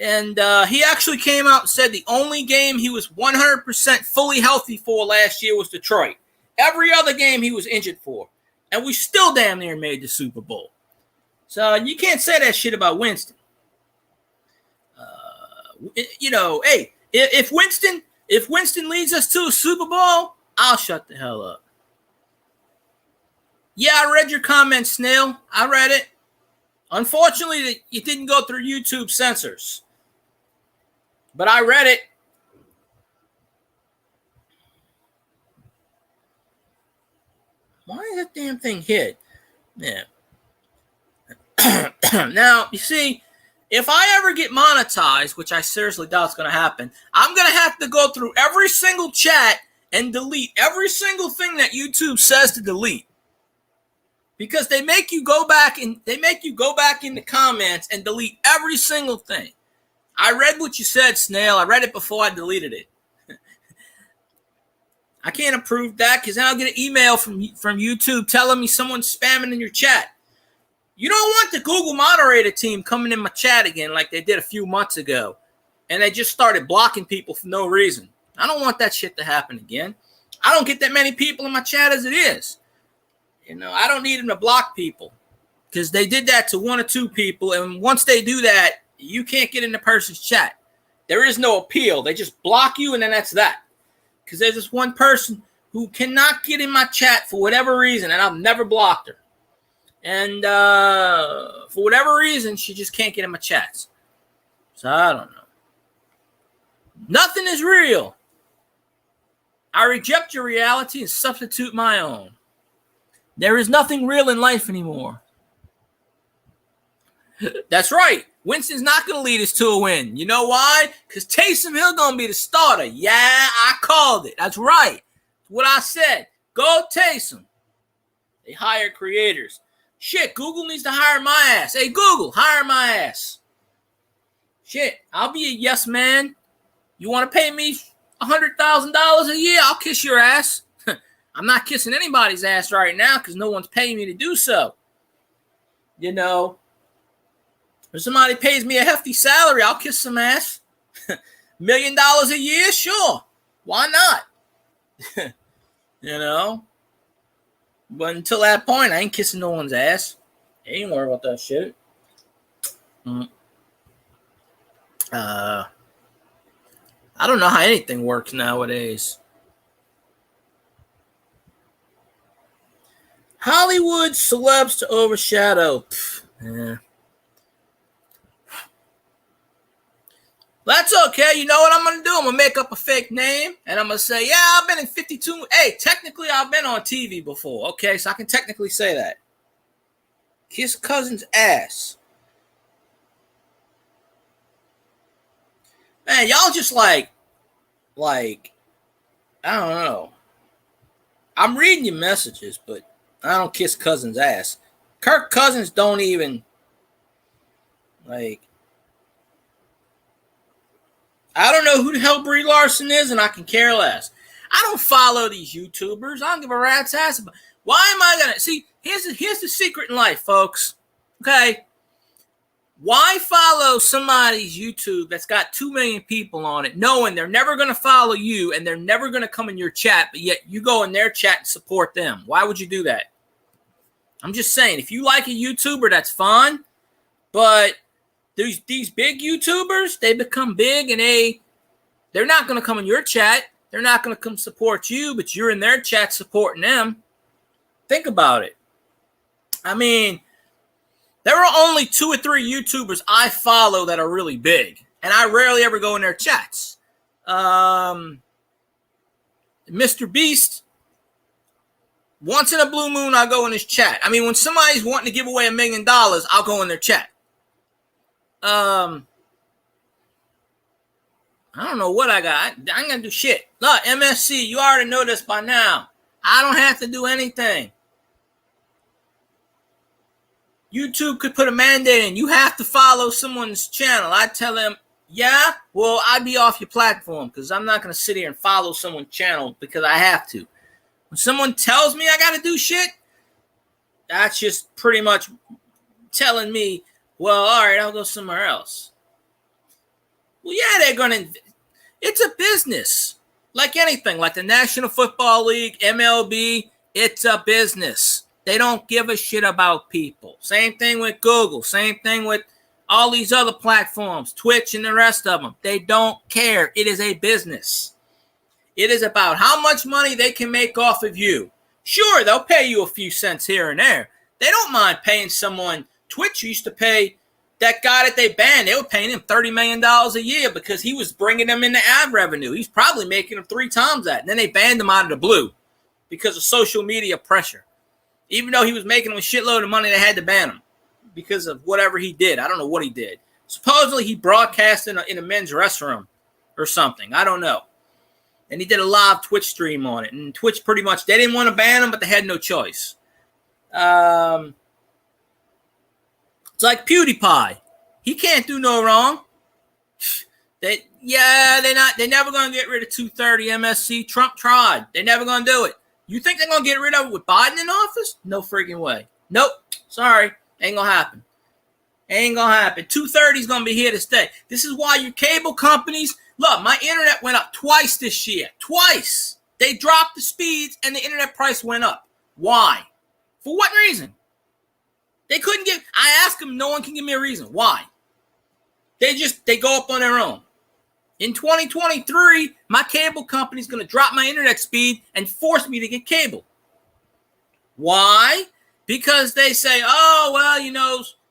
Speaker 1: And he actually came out and said the only game he was 100% fully healthy for last year was Detroit. Every other game he was injured for. And we still damn near made the Super Bowl. So you can't say that shit about Winston. Hey, if Winston leads us to a Super Bowl, I'll shut the hell up. Yeah, I read your comment, Snail. I read it. Unfortunately, it didn't go through YouTube censors. But I read it. Why is that damn thing hit? Yeah. Now, you see, if I ever get monetized, which I seriously doubt is going to happen, I'm going to have to go through every single chat and delete every single thing that YouTube says to delete. Because they make you go back in the comments and delete every single thing. I read what you said, Snail. I read it before I deleted it. I can't approve that because then I'll get an email from YouTube telling me someone's spamming in your chat. You don't want the Google moderator team coming in my chat again like they did a few months ago. And they just started blocking people for no reason. I don't want that shit to happen again. I don't get that many people in my chat as it is. I don't need them to block people because they did that to one or two people. And once they do that, you can't get in the person's chat. There is no appeal. They just block you and then that's that. Because there's this one person who cannot get in my chat for whatever reason, and I've never blocked her. And for whatever reason, she just can't get in my chats. So I don't know. Nothing is real. I reject your reality and substitute my own. There is nothing real in life anymore. That's right. Winston's not going to lead us to a win. You know why? Because Taysom Hill going to be the starter. Yeah, I called it. That's right. That's what I said. Go Taysom. They hire creators. Shit, Google needs to hire my ass. Hey, Google, hire my ass. Shit, I'll be a yes man. You want to pay me $100,000 a year? I'll kiss your ass. I'm not kissing anybody's ass right now because no one's paying me to do so. If somebody pays me a hefty salary, I'll kiss some ass. $1 million a year? Sure. Why not? But until that point, I ain't kissing no one's ass. I ain't worried about that shit. I don't know how anything works nowadays. Hollywood celebs to overshadow. Yeah. That's okay. You know what I'm going to do? I'm going to make up a fake name, and I'm going to say, yeah, I've been in 52. Hey, technically, I've been on TV before. Okay, so I can technically say that. Kiss cousin's ass. Man, y'all just like, I don't know. I'm reading your messages, but I don't kiss cousin's ass. Kirk Cousins don't even, I don't know who the hell Brie Larson is, and I can care less. I don't follow these YouTubers. I don't give a rat's ass about. Why am I gonna see? Here's the secret in life, folks. Okay. Why follow somebody's YouTube that's got 2 million people on it, knowing they're never going to follow you and they're never going to come in your chat, but yet you go in their chat and support them? Why would you do that? I'm just saying, if you like a YouTuber, that's fine. But these big YouTubers, they become big and they're not going to come in your chat. They're not going to come support you, but you're in their chat supporting them. Think about it. I mean, there are only 2 or 3 YouTubers I follow that are really big, and I rarely ever go in their chats. Mr. Beast, once in a blue moon, I'll go in his chat. I mean, when somebody's wanting to give away $1 million, I'll go in their chat. I don't know what I got. I ain't gonna do shit. Look, MSC, you already know this by now. I don't have to do anything. YouTube could put a mandate in. You have to follow someone's channel. I tell them, yeah, well, I'd be off your platform because I'm not going to sit here and follow someone's channel because I have to. When someone tells me I got to do shit, that's just pretty much telling me, well, all right, I'll go somewhere else. Well, yeah, they're going to. It's a business. Like anything, like the National Football League, MLB, it's a business. They don't give a shit about people. Same thing with Google. Same thing with all these other platforms, Twitch and the rest of them. They don't care. It is a business. It is about how much money they can make off of you. Sure, they'll pay you a few cents here and there. They don't mind paying someone. Twitch used to pay that guy that they banned. They were paying him $30 million a year because he was bringing them in the ad revenue. He's probably making them 3 times that. And then they banned him out of the blue because of social media pressure. Even though he was making them a shitload of money, they had to ban him because of whatever he did. I don't know what he did. Supposedly, he broadcast in a men's restroom or something. I don't know. And he did a live Twitch stream on it. And Twitch pretty much, they didn't want to ban him, but they had no choice. It's like PewDiePie. He can't do no wrong. They're never going to get rid of 230 MSC. Trump tried. They're never going to do it. You think they're going to get rid of it with Biden in office? No freaking way. Nope. Sorry. Ain't going to happen. Ain't going to happen. 230 is going to be here to stay. This is why your cable companies, look, my internet went up twice this year. Twice. They dropped the speeds and the internet price went up. Why? For what reason? They couldn't give, I asked them, no one can give me a reason. Why? They go up on their own. In 2023, my cable company is going to drop my internet speed and force me to get cable. Why? Because they say, oh, well,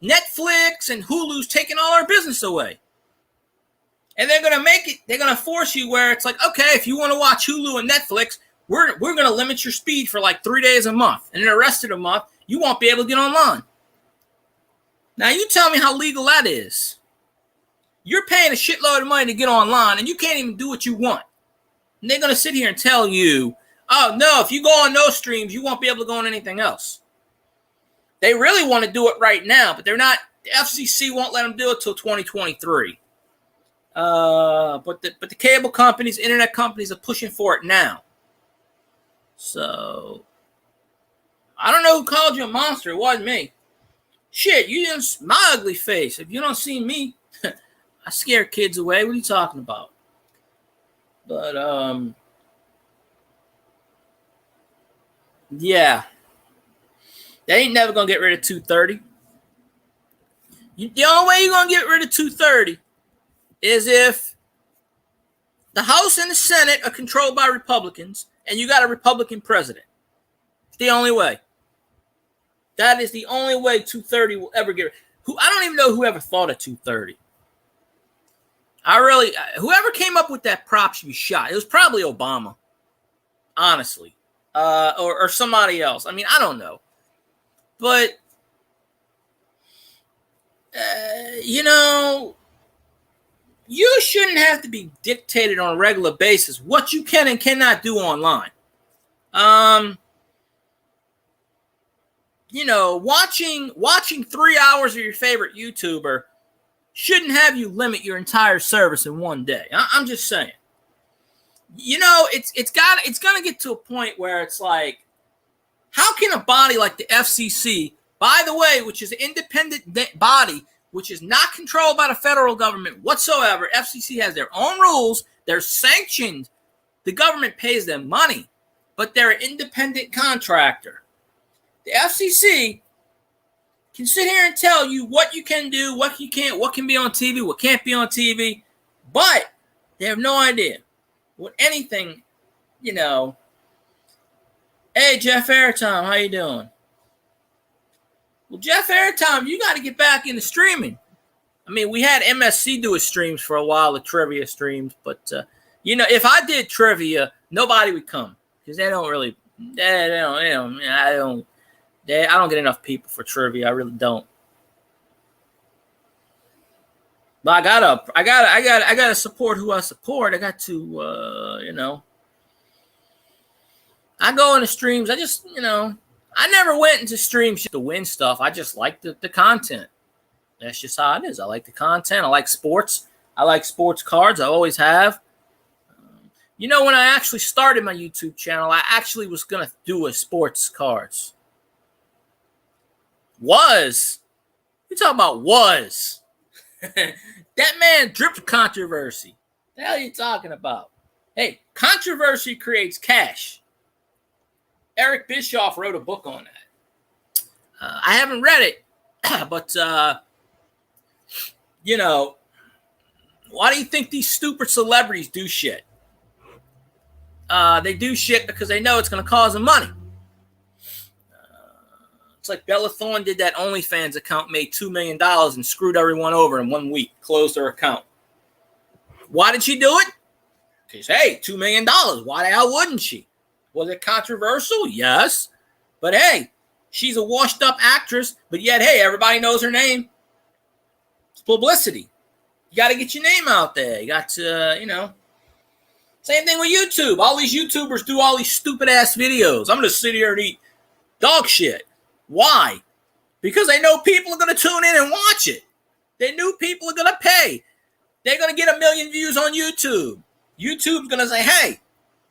Speaker 1: Netflix and Hulu's taking all our business away. And they're going to force you where it's like, okay, if you want to watch Hulu and Netflix, we're going to limit your speed for like 3 days a month. And then the rest of the month, you won't be able to get online. Now, you tell me how legal that is. You're paying a shitload of money to get online, and you can't even do what you want. And they're going to sit here and tell you, oh, no, if you go on those streams, you won't be able to go on anything else. They really want to do it right now, but they're not. The FCC won't let them do it till 2023. But the cable companies, internet companies are pushing for it now. So, I don't know who called you a monster. It wasn't me. Shit, you didn't, my ugly face. If you don't see me, I scare kids away. What are you talking about? But, yeah. They ain't never going to get rid of 230. The only way you're going to get rid of 230 is if the House and the Senate are controlled by Republicans and you got a Republican president. It's the only way. That is the only way 230 will ever get rid. I don't even know who ever thought of 230. Whoever came up with that prop should be shot. It was probably Obama, honestly, or somebody else. I mean, I don't know. But, you shouldn't have to be dictated on a regular basis what you can and cannot do online. Watching 3 hours of your favorite YouTuber shouldn't have you limit your entire service in one day. I'm just saying. It's going to get to a point where it's like, How can a body like the FCC, by the way, which is an independent body, which is not controlled by the federal government whatsoever, FCC has their own rules, they're sanctioned, the government pays them money, but they're an independent contractor. The FCC can sit here and tell you what you can do, what you can't, what can be on TV, what can't be on TV, but they have no idea what anything, you know. Hey, Jeff Airtime, how you doing? Well, Jeff Airtime, you got to get back into streaming. I mean, we had MSC do his streams for a while, the trivia streams, but, you know, if I did trivia, nobody would come because they don't really, I don't get enough people for trivia. I really don't. But I gotta support who I support. I got to, you know. I go into streams. I just, you know, I never went into streams to win stuff. I just like the content. That's just how it is. I like the content. I like sports. I like sports cards. I always have. You know, when I actually started my YouTube channel, I actually was going to do a sports cards. You talking about was. That man dripped controversy. The hell are you talking about? Hey, controversy creates cash. Eric Bischoff wrote a book on that. I haven't read it, but, you know, why do you think these stupid celebrities do shit? They do shit because they know it's going to cause them money. It's like Bella Thorne did that OnlyFans account, made $2 million and screwed everyone over in 1 week, closed her account. Why did she do it? Because, hey, $2 million. Why the hell wouldn't she? Was it controversial? Yes. But, hey, she's a washed-up actress, but yet, hey, everybody knows her name. It's publicity. You got to get your name out there. You got to, you know. Same thing with YouTube. All these YouTubers do all these stupid-ass videos. I'm going to sit here and eat dog shit. Why? Because they know people are going to tune in and watch it. They knew people are going to pay. They're going to get 1 million views on YouTube. YouTube's going to say, hey,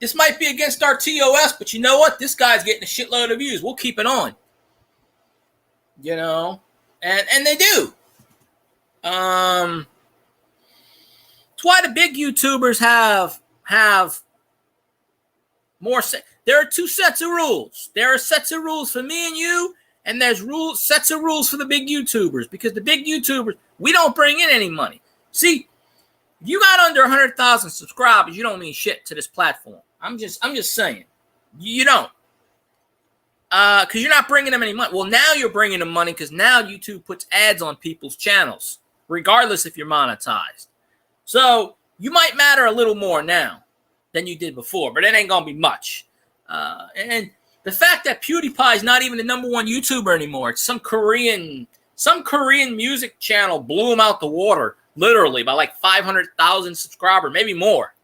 Speaker 1: this might be against our TOS, but you know what? This guy's getting a shitload of views. We'll keep it on. You know? And they do. It's why the big YouTubers have more. There are two sets of rules. There are sets of rules for me and you, and there's sets of rules for the big YouTubers, because the big YouTubers, we don't bring in any money. See, if you got under 100,000 subscribers, you don't mean shit to this platform. I'm just saying. You don't. Because you're not bringing them any money. Well, now you're bringing them money because now YouTube puts ads on people's channels, regardless if you're monetized. So you might matter a little more now than you did before, but it ain't going to be much. And the fact that PewDiePie is not even the #1 YouTuber anymore, it's some Korean music channel blew him out the water, literally, by like 500,000 subscribers, maybe more.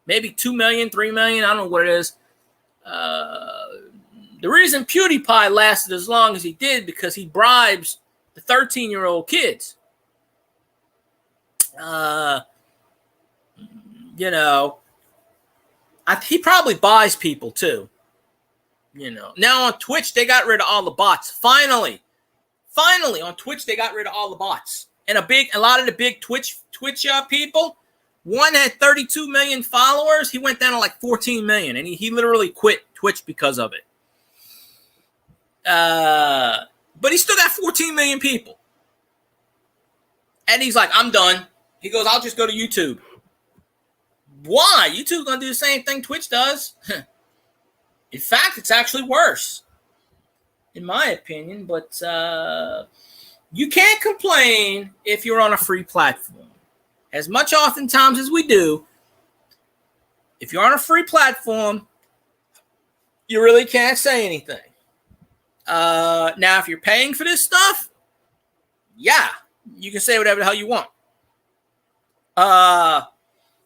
Speaker 1: Maybe 2 million, 3 million, I don't know what it is. The reason PewDiePie lasted as long as he did, because he bribes the 13-year-old kids. You know, he probably buys people too. You know, now on Twitch, they got rid of all the bots. Finally, on Twitch, they got rid of all the bots. And a lot of the big Twitch people, one had 32 million followers. He went down to like 14 million, and he literally quit Twitch because of it. But he still got 14 million people. And he's like, I'm done. He goes, I'll just go to YouTube. Why? YouTube's going to do the same thing Twitch does. In fact, it's actually worse, in my opinion. But you can't complain if you're on a free platform. As much oftentimes as we do, if you're on a free platform, you really can't say anything. Now, if you're paying for this stuff, yeah, you can say whatever the hell you want.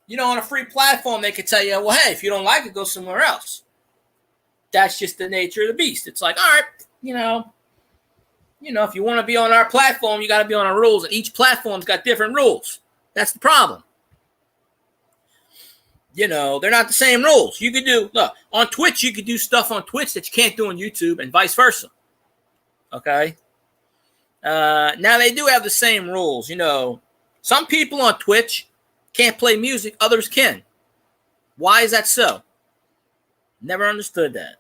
Speaker 1: You know, on a free platform, they could tell you, well, hey, if you don't like it, go somewhere else. That's just the nature of the beast. It's like, all right, you know, if you want to be on our platform, you got to be on our rules. And each platform's got different rules. That's the problem. You know, they're not the same rules. You could do, look, on Twitch, you could do stuff on Twitch that you can't do on YouTube and vice versa. Okay? Now, they do have the same rules. You know, some people on Twitch can't play music, others can. Why is that so? Never understood that.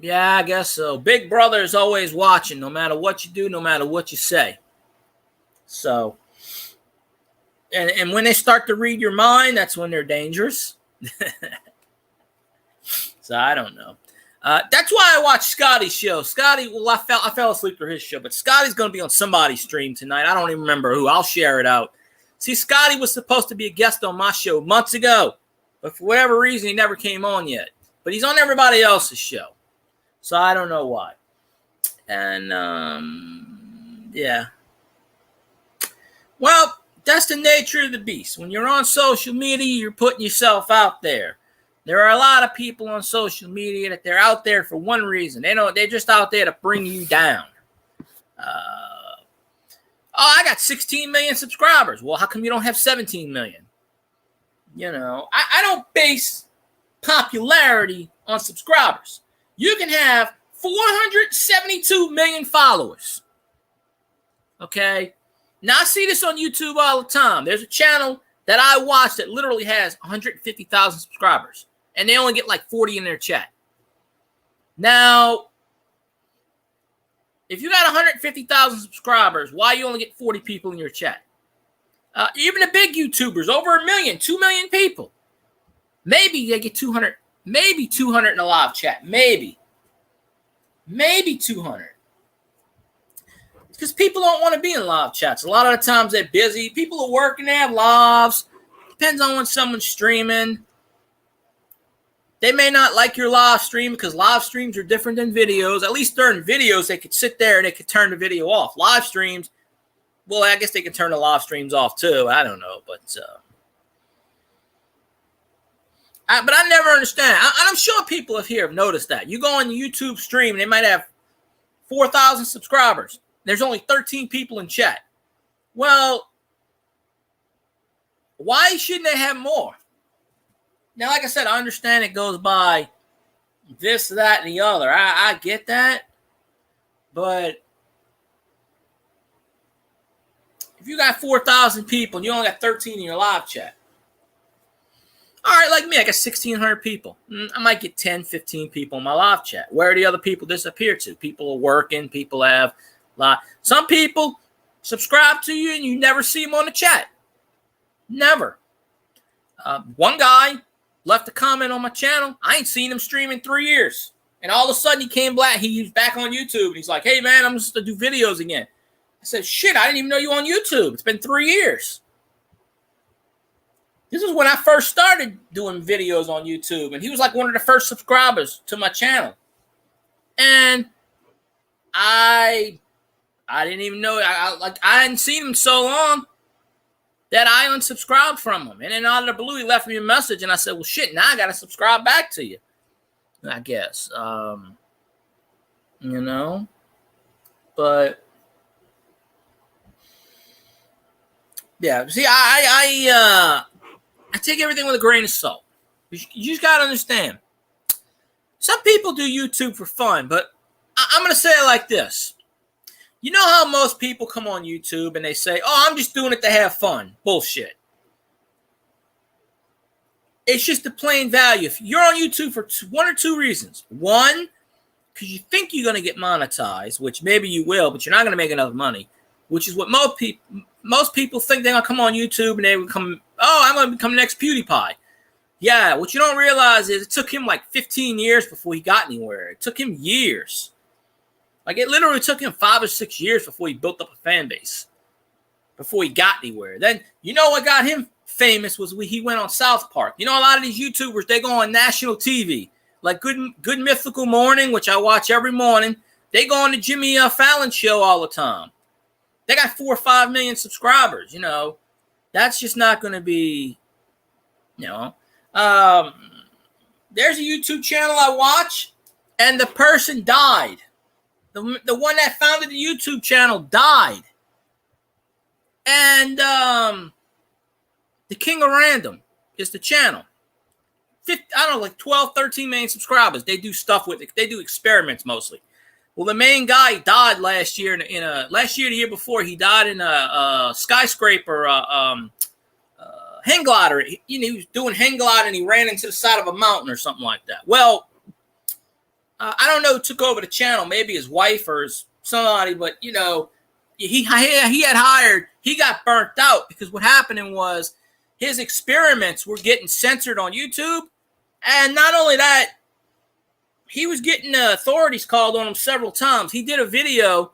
Speaker 1: Yeah, I guess so. Big Brother is always watching, no matter what you do, no matter what you say. So, and when they start to read your mind, that's when they're dangerous. So I don't know. That's why I watch Scotty's show. Scotty, well, I fell asleep through his show, but Scotty's going to be on somebody's stream tonight. I don't even remember who. I'll share it out. See, Scotty was supposed to be a guest on my show months ago, but for whatever reason, he never came on yet. But he's on everybody else's show, so I don't know why. And yeah. Well, that's the nature of the beast. When you're on social media, you're putting yourself out there. There are a lot of people on social media that they're out there for one reason. They're just out there to bring you down. I got 16 million subscribers. Well, how come you don't have 17 million? You know, I don't base popularity on subscribers. You can have 472 million followers. Okay? Now, I see this on YouTube all the time. There's a channel that I watch that literally has 150,000 subscribers, and they only get like 40 in their chat. Now, if you got 150,000 subscribers, why you only get 40 people in your chat? Even the big YouTubers, over 1 million, 2 million people. Maybe they get 200, maybe 200 in a live chat. Maybe 200. Because people don't want to be in live chats. A lot of the times they're busy. People are working, they have lives. Depends on when someone's streaming. They may not like your live stream because live streams are different than videos. At least during videos, they could sit there and they could turn the video off. Live streams, well, I guess they can turn the live streams off too. I don't know, but I never understand. I'm sure people here have noticed that. You go on the YouTube stream, and they might have 4,000 subscribers. There's only 13 people in chat. Well, why shouldn't they have more? Now, like I said, I understand it goes by this, that, and the other. I get that. But if you got 4,000 people and you only got 13 in your live chat, all right, like me, I got 1,600 people. I might get 10, 15 people in my live chat. Where do the other people disappear to? People are working. People have live. Some people subscribe to you and you never see them on the chat. Never. One guy left a comment on my channel. I ain't seen him stream in 3 years. And all of a sudden he came back. He's back on YouTube. And he's like, hey, man, I'm just to do videos again. I said, shit, I didn't even know you on YouTube. It's been 3 years. This is when I first started doing videos on YouTube. And he was like one of the first subscribers to my channel. And I didn't even know. I hadn't seen him so long that I unsubscribed from him. And then out of the blue, he left me a message. And I said, well, shit, now I got to subscribe back to you, I guess. You know. But, yeah. See, I take everything with a grain of salt. You just got to understand. Some people do YouTube for fun. But I'm going to say it like this. You know how most people come on YouTube and they say, oh, I'm just doing it to have fun. Bullshit. It's just the plain value. If you're on YouTube for one or two reasons. One, because you think you're going to get monetized, which maybe you will, but you're not going to make enough money, which is what most people think they're going to come on YouTube and they will come, oh, I'm going to become the next PewDiePie. Yeah, what you don't realize is it took him like 15 years before he got anywhere. It took him years. Like, it literally took him 5 or 6 years before he built up a fan base, before he got anywhere. Then, you know what got him famous was when he went on South Park. You know, a lot of these YouTubers, they go on national TV, like Good Mythical Morning, which I watch every morning. They go on the Jimmy Fallon show all the time. They got 4 or 5 million subscribers, you know. That's just not going to be, you know. There's a YouTube channel I watch, and the person died. The one that founded the YouTube channel died. And the King of Random is the channel. I don't know, like 12, 13 million subscribers. They do stuff with it. They do experiments mostly. Well, the main guy died last year the year before, he died in a skyscraper hang glider. He was doing hang glide and he ran into the side of a mountain or something like that. Well, I don't know who took over the channel, maybe his wife or somebody, but he had hired, he got burnt out because what happened was his experiments were getting censored on YouTube. And not only that, he was getting authorities called on him several times. He did a video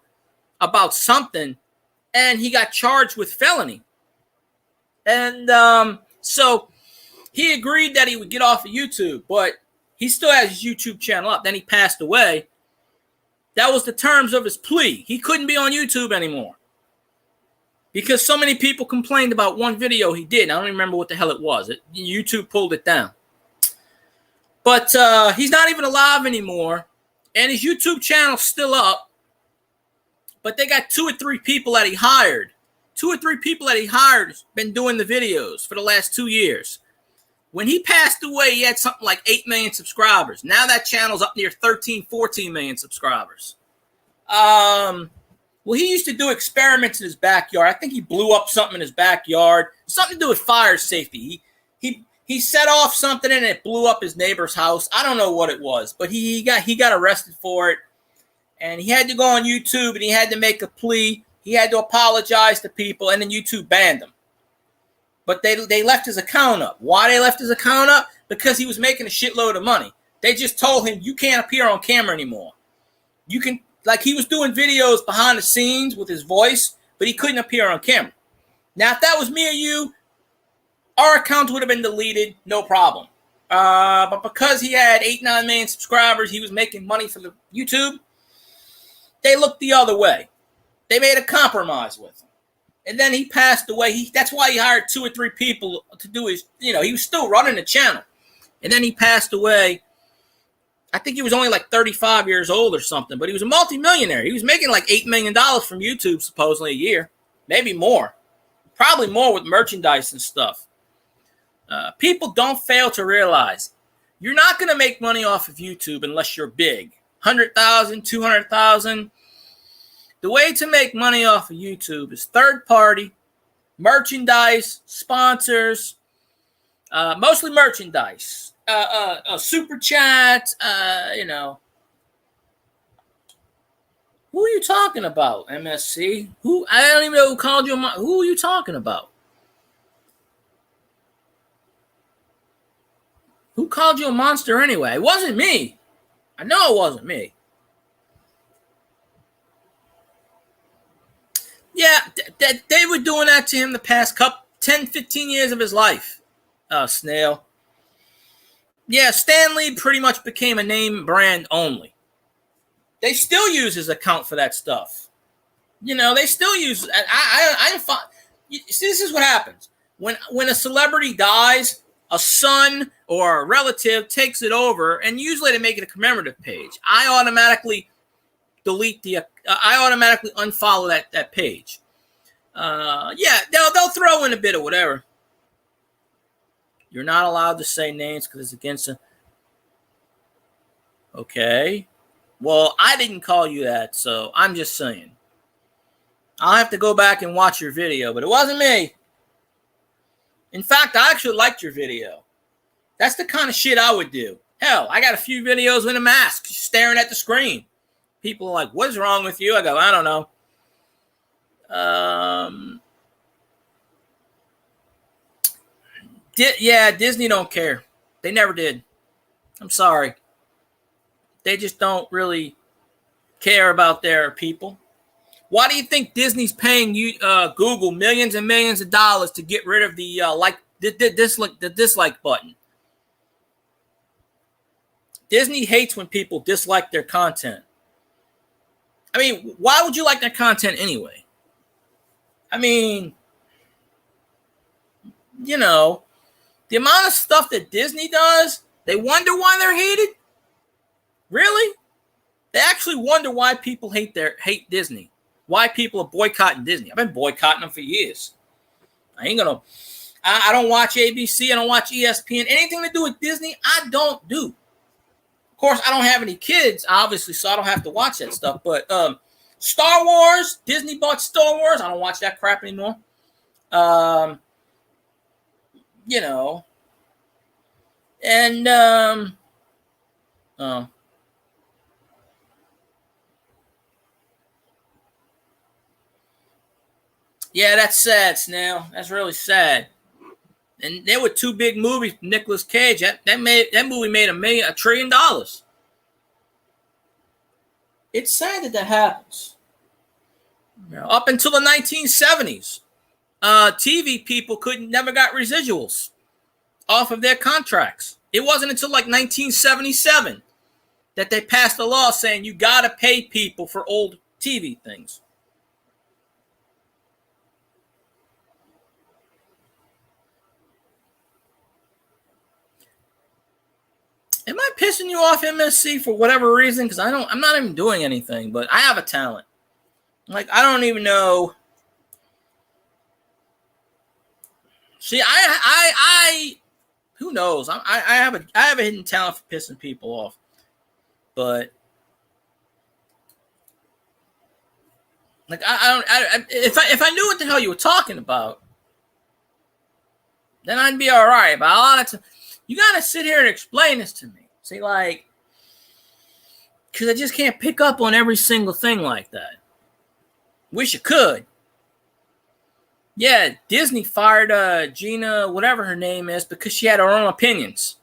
Speaker 1: about something and he got charged with felony. And so he agreed that he would get off of YouTube, but he still has his YouTube channel up. Then he passed away. That was the terms of his plea. He couldn't be on YouTube anymore because so many people complained about one video he did. I don't even remember what the hell it was. YouTube pulled it down. But he's not even alive anymore, and his YouTube channel's still up. But they got 2 or 3 people that he hired. 2 or 3 people that he hired has been doing the videos for the last 2 years. When he passed away, he had something like 8 million subscribers. Now that channel's up near 13, 14 million subscribers. Well, he used to do experiments in his backyard. I think he blew up something in his backyard. Something to do with fire safety. He set off something and it blew up his neighbor's house. I don't know what it was, but he got arrested for it. And he had to go on YouTube and he had to make a plea. He had to apologize to people, and then YouTube banned him. But they left his account up. Why they left his account up? Because he was making a shitload of money. They just told him, you can't appear on camera anymore. You can, like, he was doing videos behind the scenes with his voice, but he couldn't appear on camera. Now, if that was me or you, our account would have been deleted, no problem. But because he had 8, 9 million subscribers, he was making money for the YouTube, they looked the other way. They made a compromise with him. And then he passed away. That's why he hired 2 or 3 people to do his, he was still running the channel. And then he passed away. I think he was only like 35 years old or something, but he was a multimillionaire. He was making like $8 million from YouTube supposedly a year, maybe more. Probably more with merchandise and stuff. People don't fail to realize you're not going to make money off of YouTube unless you're big. 100,000, 200,000. The way to make money off of YouTube is third party, merchandise, sponsors, mostly merchandise, super chat, Who are you talking about, MSC? I don't even know who called you. Who are you talking about? Who called you a monster anyway? It wasn't me. I know it wasn't me. Yeah, they were doing that to him the past 10, 15 years of his life, Snail. Yeah, Stan Lee pretty much became a name brand only. They still use his account for that stuff. They still use. See, this is what happens when a celebrity dies. A son or a relative takes it over, and usually they make it a commemorative page. I automatically unfollow that page. Yeah, they'll throw in a bit of whatever. You're not allowed to say names because it's against it. Okay. Well, I didn't call you that, so I'm just saying. I'll have to go back and watch your video, but it wasn't me. In fact, I actually liked your video. That's the kind of shit I would do. Hell, I got a few videos with a mask staring at the screen. People are like, what's wrong with you? I go, I don't know. Yeah, Disney don't care. They never did. I'm sorry. They just don't really care about their people. Why do you think Disney's paying you Google millions and millions of dollars to get rid of the dislike button? Disney hates when people dislike their content. I mean, why would you like their content anyway? I mean, the amount of stuff that Disney does, they wonder why they're hated? Really? They actually wonder why people hate Disney. why people are boycotting Disney. I've been boycotting them for years. I don't watch ABC. I don't watch ESPN. Anything to do with Disney, I don't do. Of course, I don't have any kids, obviously, so I don't have to watch that stuff. But Star Wars, Disney bought Star Wars. I don't watch that crap anymore. You know, and yeah, that's sad, Snail. That's really sad. And there were two big movies from Nicolas Cage. That movie made $1 trillion. It's sad that happens. Up until the 1970s, TV people never got residuals off of their contracts. It wasn't until like 1977 that they passed a law saying you got to pay people for old TV things. Am I pissing you off, MSC, for whatever reason? Because I'm not even doing anything, but I have a talent. Like, I don't even know. See, who knows? I have a hidden talent for pissing people off, but like if I knew what the hell you were talking about, then I'd be all right. But a lot of times, you gotta sit here and explain this to me. See, like, because I just can't pick up on every single thing like that. Wish you could. Yeah, Disney fired Gina, whatever her name is, because she had her own opinions.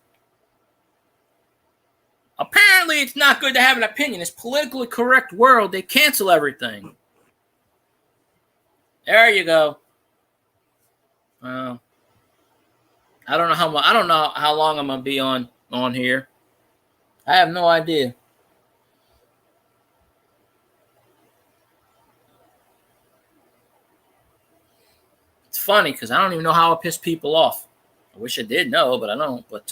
Speaker 1: Apparently, it's not good to have an opinion. It's politically correct world. They cancel everything. There you go. I don't know how long I'm gonna be on here. I have no idea. It's funny because I don't even know how I piss people off. I wish I did know, but I don't. But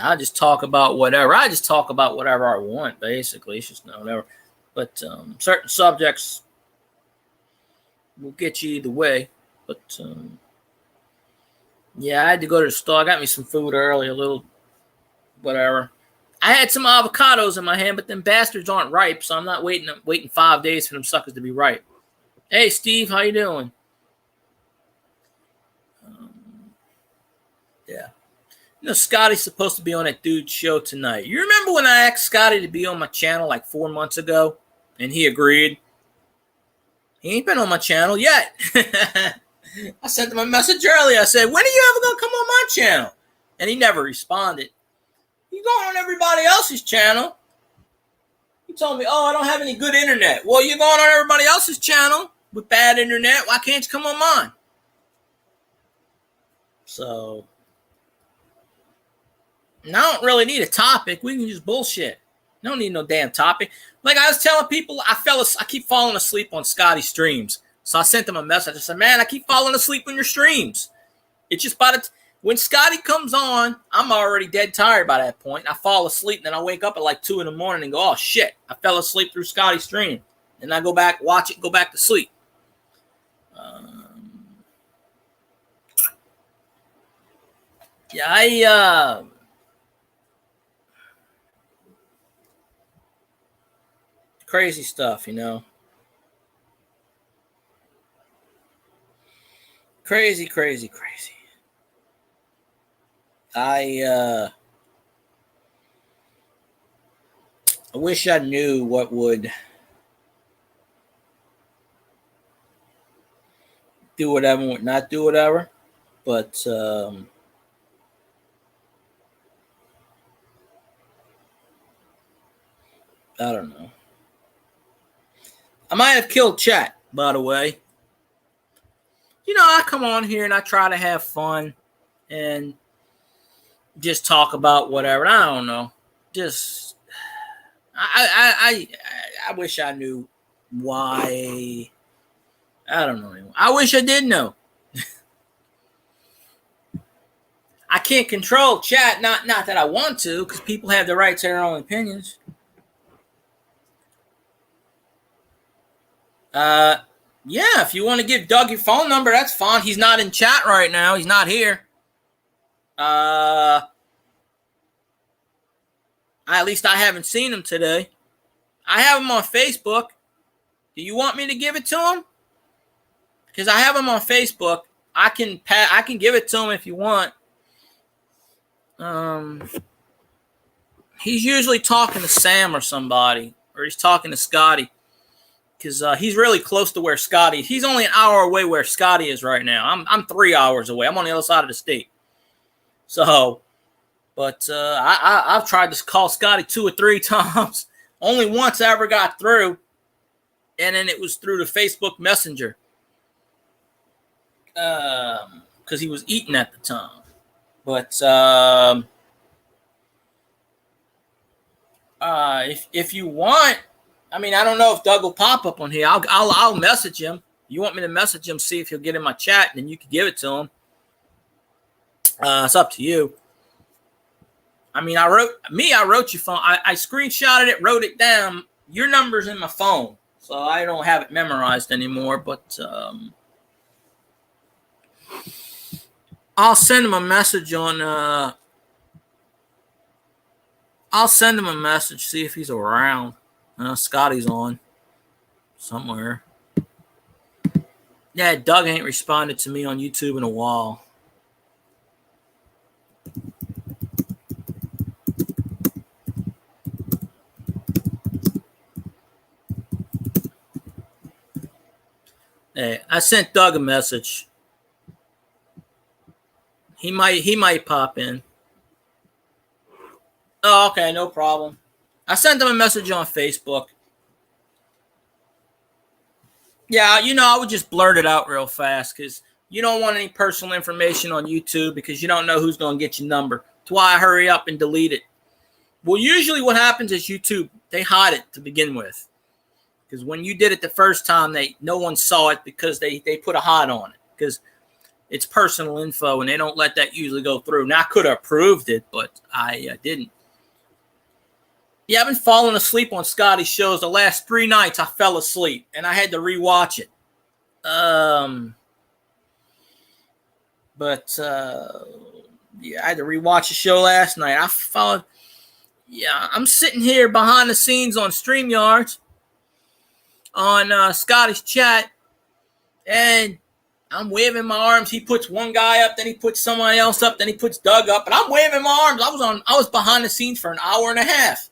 Speaker 1: I just talk about whatever. I just talk about whatever I want, basically. It's just whatever. But certain subjects will get you either way. But yeah, I had to go to the store. I got me some food early, a little whatever. I had some avocados in my hand, but them bastards aren't ripe, so I'm not waiting 5 days for them suckers to be ripe. Hey, Steve, how you doing? Yeah. You know, Scotty's supposed to be on that dude's show tonight. You remember when I asked Scotty to be on my channel like 4 months ago, and he agreed? He ain't been on my channel yet. I sent him a message earlier. I said, when are you ever going to come on my channel? And he never responded. You going on everybody else's channel. He told me, I don't have any good internet. Well, you're going on everybody else's channel with bad internet. Why can't you come on mine? So, I don't really need a topic. We can just bullshit. I don't need no damn topic. Like I was telling people, I keep falling asleep on Scotty's streams. So I sent him a message. I said, man, I keep falling asleep on your streams. It's just when Scotty comes on, I'm already dead tired by that point. I fall asleep, and then I wake up at like 2 a.m. and go, oh, shit, I fell asleep through Scotty's stream. And I go back, watch it, go back to sleep. Yeah, crazy stuff, you know. Crazy, crazy, crazy. I wish I knew what would do whatever, would not do whatever. But I don't know. I might have killed chat, by the way. You know, I come on here and I try to have fun and just talk about whatever. I don't know. Just I wish I knew why. I don't know anymore. I wish I did know. I can't control chat. Not that I want to, because people have the right to their own opinions. Uh, yeah, if you want to give Doug your phone number, that's fine. He's not in chat right now. He's not here. At least I haven't seen him today. I have him on Facebook. Do you want me to give it to him? Because I have him on Facebook. I can give it to him if you want. He's usually talking to Sam or somebody, or he's talking to Scotty, because he's really close to where Scotty. He's only an hour away where Scotty is right now. I'm 3 hours away. I'm on the other side of the state. So, but I've tried to call Scotty 2 or 3 times. Only once I ever got through, and then it was through the Facebook Messenger, because he was eating at the time. But if you want, I mean, I don't know if Doug will pop up on here. I'll message him. You want me to message him, see if he'll get in my chat, and then you can give it to him. It's up to you. I mean, I wrote your phone. I screenshotted it, wrote it down. Your number's in my phone, so I don't have it memorized anymore. But I'll send him a message on. I'll send him a message, see if he's around. Scotty's on somewhere. Yeah, Doug ain't responded to me on YouTube in a while. Hey, I sent Doug a message. He might pop in. Oh, okay, no problem. I sent him a message on Facebook. Yeah, I would just blurt it out real fast because you don't want any personal information on YouTube because you don't know who's going to get your number. That's why I hurry up and delete it. Well, usually what happens is YouTube, they hide it to begin with. Because when you did it the first time, no one saw it because they put a hide on it. Because it's personal info and they don't let that usually go through. Now, I could have approved it, but I didn't. Yeah, I've been falling asleep on Scotty's shows. The last 3 nights, I fell asleep, and I had to rewatch it. Yeah, I had to rewatch the show last night. I'm sitting here behind the scenes on StreamYard on Scotty's chat, and I'm waving my arms. He puts one guy up, then he puts somebody else up, then he puts Doug up, and I'm waving my arms. I was behind the scenes for an hour and a half.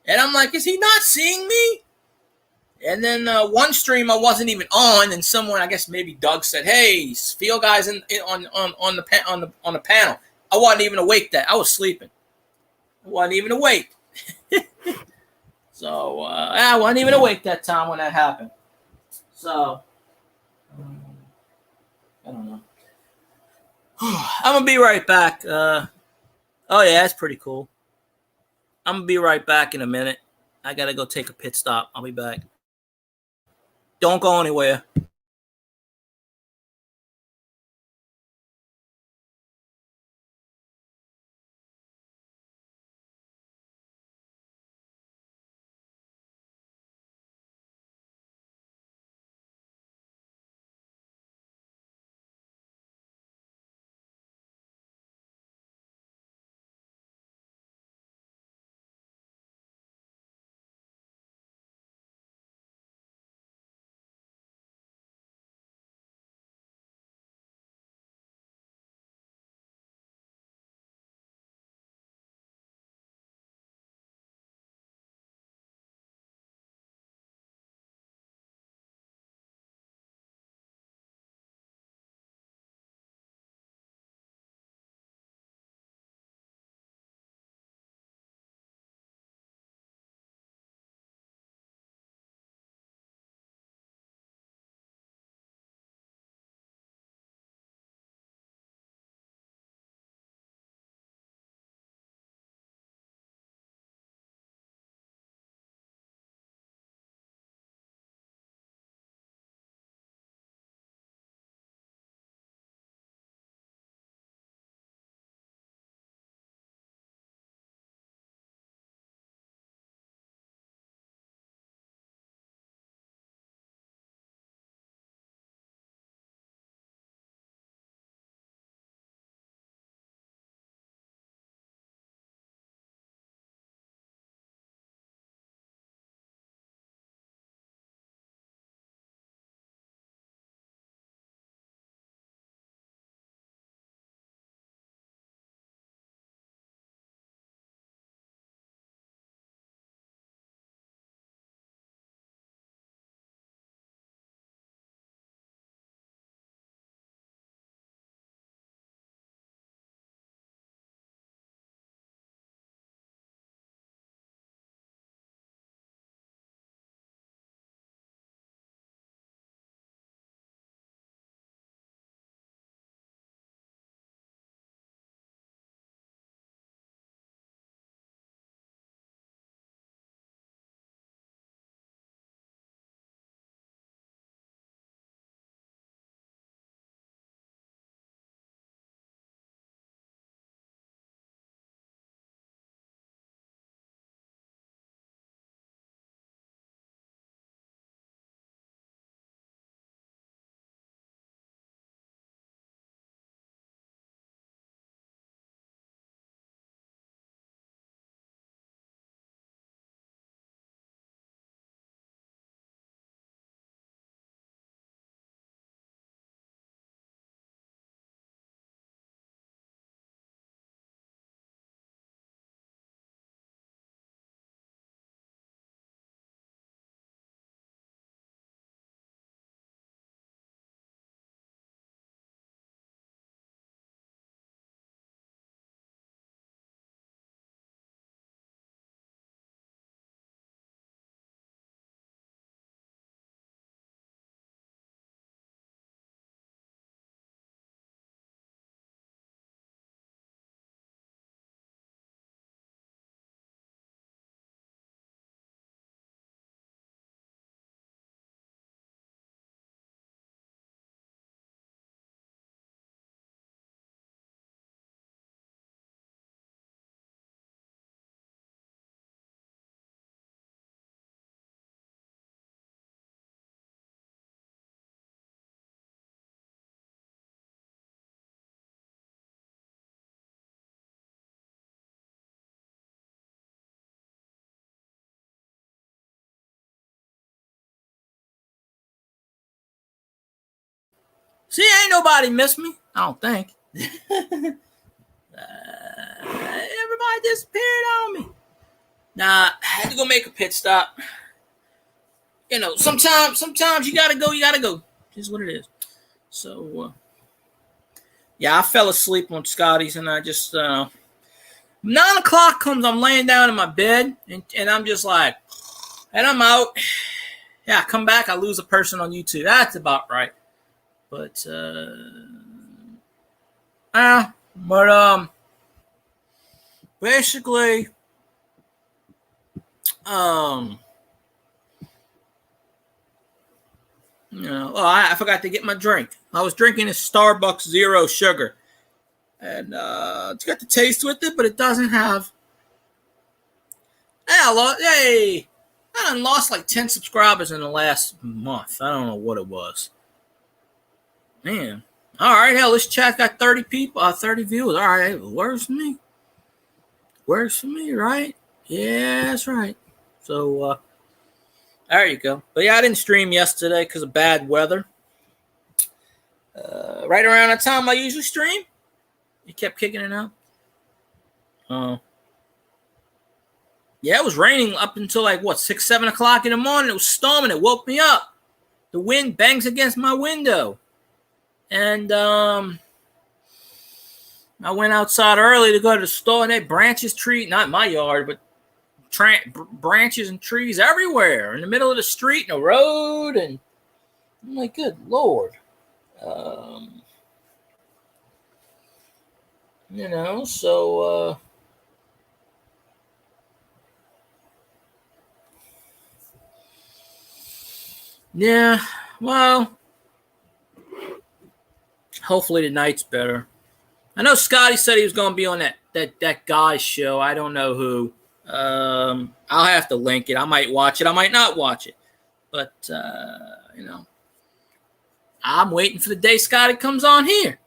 Speaker 1: And I'm like, is he not seeing me? And then one stream I wasn't even on, and someone, I guess maybe Doug said, "Hey, Field guys on the panel." I wasn't even awake. I was sleeping. I wasn't even awake. So I wasn't even awake that time when that happened. So I don't know. I'm gonna be right back. Oh yeah, that's pretty cool. I'm gonna be right back in a minute. I gotta go take a pit stop. I'll be back. Don't go anywhere. See, ain't nobody missed me. I don't think. Everybody disappeared on me. Nah, I had to go make a pit stop. You know, sometimes you gotta go. Here's what it is. So, yeah, I fell asleep on Scotty's, and I just 9 o'clock comes. I'm laying down in my bed, and I'm just like, and I'm out. Yeah, I come back. I lose a person on YouTube. That's about right. But basically, I forgot to get my drink. I was drinking a Starbucks Zero Sugar, and it's got the taste with it, but it doesn't have. I done lost like 10 subscribers in the last month. I don't know what it was. Man. All right, hell, this chat got 30 people, 30 viewers. All right, works for me. Works for me, right? Yeah, that's right. So, there you go. But yeah, I didn't stream yesterday because of bad weather. Right around the time I usually stream, it kept kicking it out. Yeah, it was raining up until like 6, 7 o'clock in the morning. It was storming. It woke me up. The wind bangs against my window, and I went outside early to go to the store, and they branches, not my yard, but branches and trees everywhere in the middle of the street and the road, and I'm like, good Lord. So yeah, well, hopefully tonight's better. I know Scotty said he was going to be on that guy's show. I don't know who. I'll have to link it. I might watch it. I might not watch it. But, I'm waiting for the day Scotty comes on here.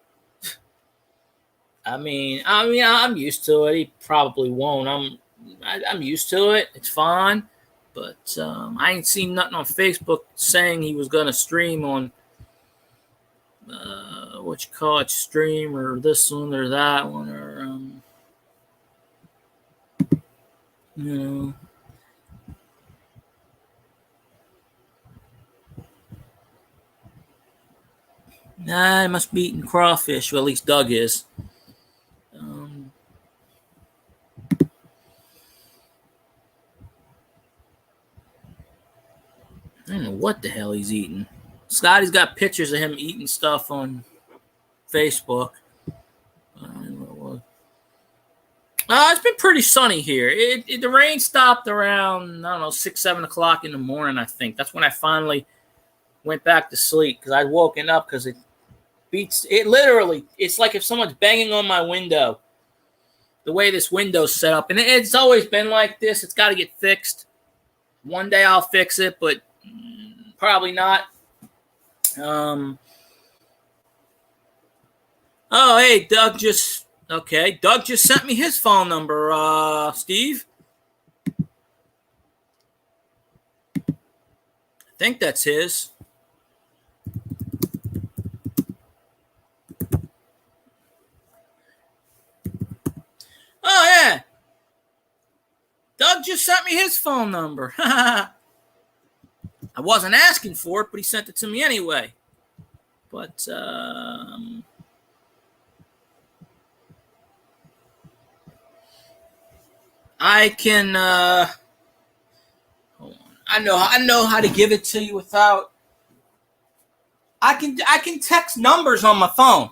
Speaker 1: I mean, I'm used to it. He probably won't. I'm used to it. It's fine. But I ain't seen nothing on Facebook saying he was going to stream on stream or this one or that one or I must be eating crawfish. Well, at least Doug is. I don't know what the hell he's eating. Scotty's got pictures of him eating stuff on Facebook. I don't know what it was. It's been pretty sunny here. The rain stopped around, 6, 7 o'clock in the morning, I think. That's when I finally went back to sleep because I'd woken up because it beats. It literally, it's like if someone's banging on my window. The way this window's set up. And it's always been like this. It's got to get fixed. One day I'll fix it, but probably not. Oh, hey, Doug just sent me his phone number, Steve. I think that's his. Oh, yeah. Doug just sent me his phone number. I wasn't asking for it, but he sent it to me anyway. But, I can, hold on. I know how to give it to you without, I can text numbers on my phone.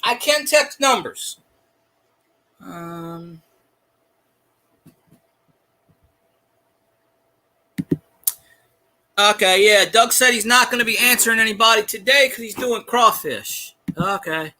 Speaker 1: I can text numbers. Okay, yeah. Doug said he's not going to be answering anybody today because he's doing crawfish. Okay.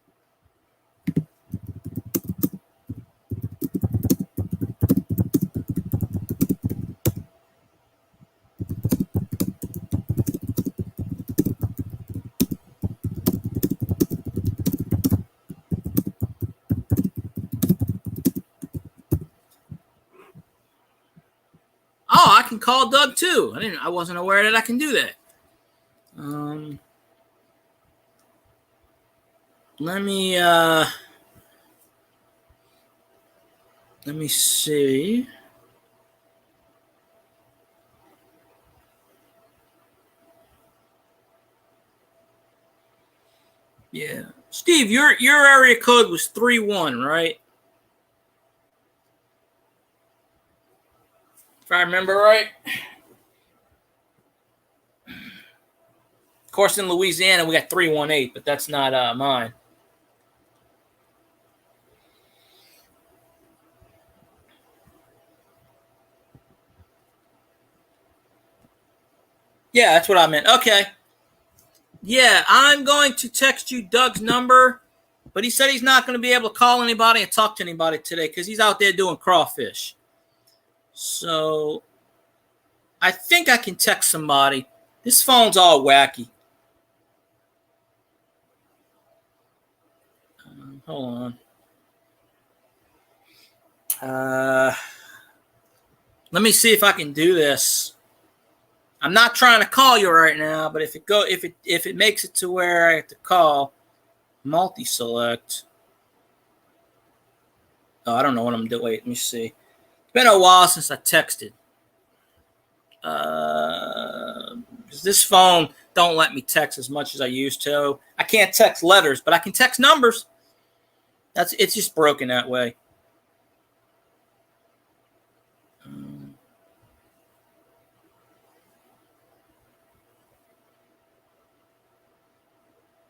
Speaker 1: Oh, I can call Doug too. I wasn't aware that I can do that. Let me see. Yeah. Steve, your area code was 3-1, right? If I remember right. Of course, in Louisiana, we got 318, but that's not mine. Yeah, that's what I meant. Okay. Yeah, I'm going to text you Doug's number, but he said he's not going to be able to call anybody and talk to anybody today because he's out there doing crawfish. So I think I can text somebody. This phone's all wacky. Hold on. Let me see if I can do this. I'm not trying to call you right now, but if it makes it to where I have to call, multi-select. Oh, I don't know what I'm doing. Wait, let me see. It's been a while since I texted. This phone don't let me text as much as I used to. I can't text letters, but I can text numbers. It's just broken that way.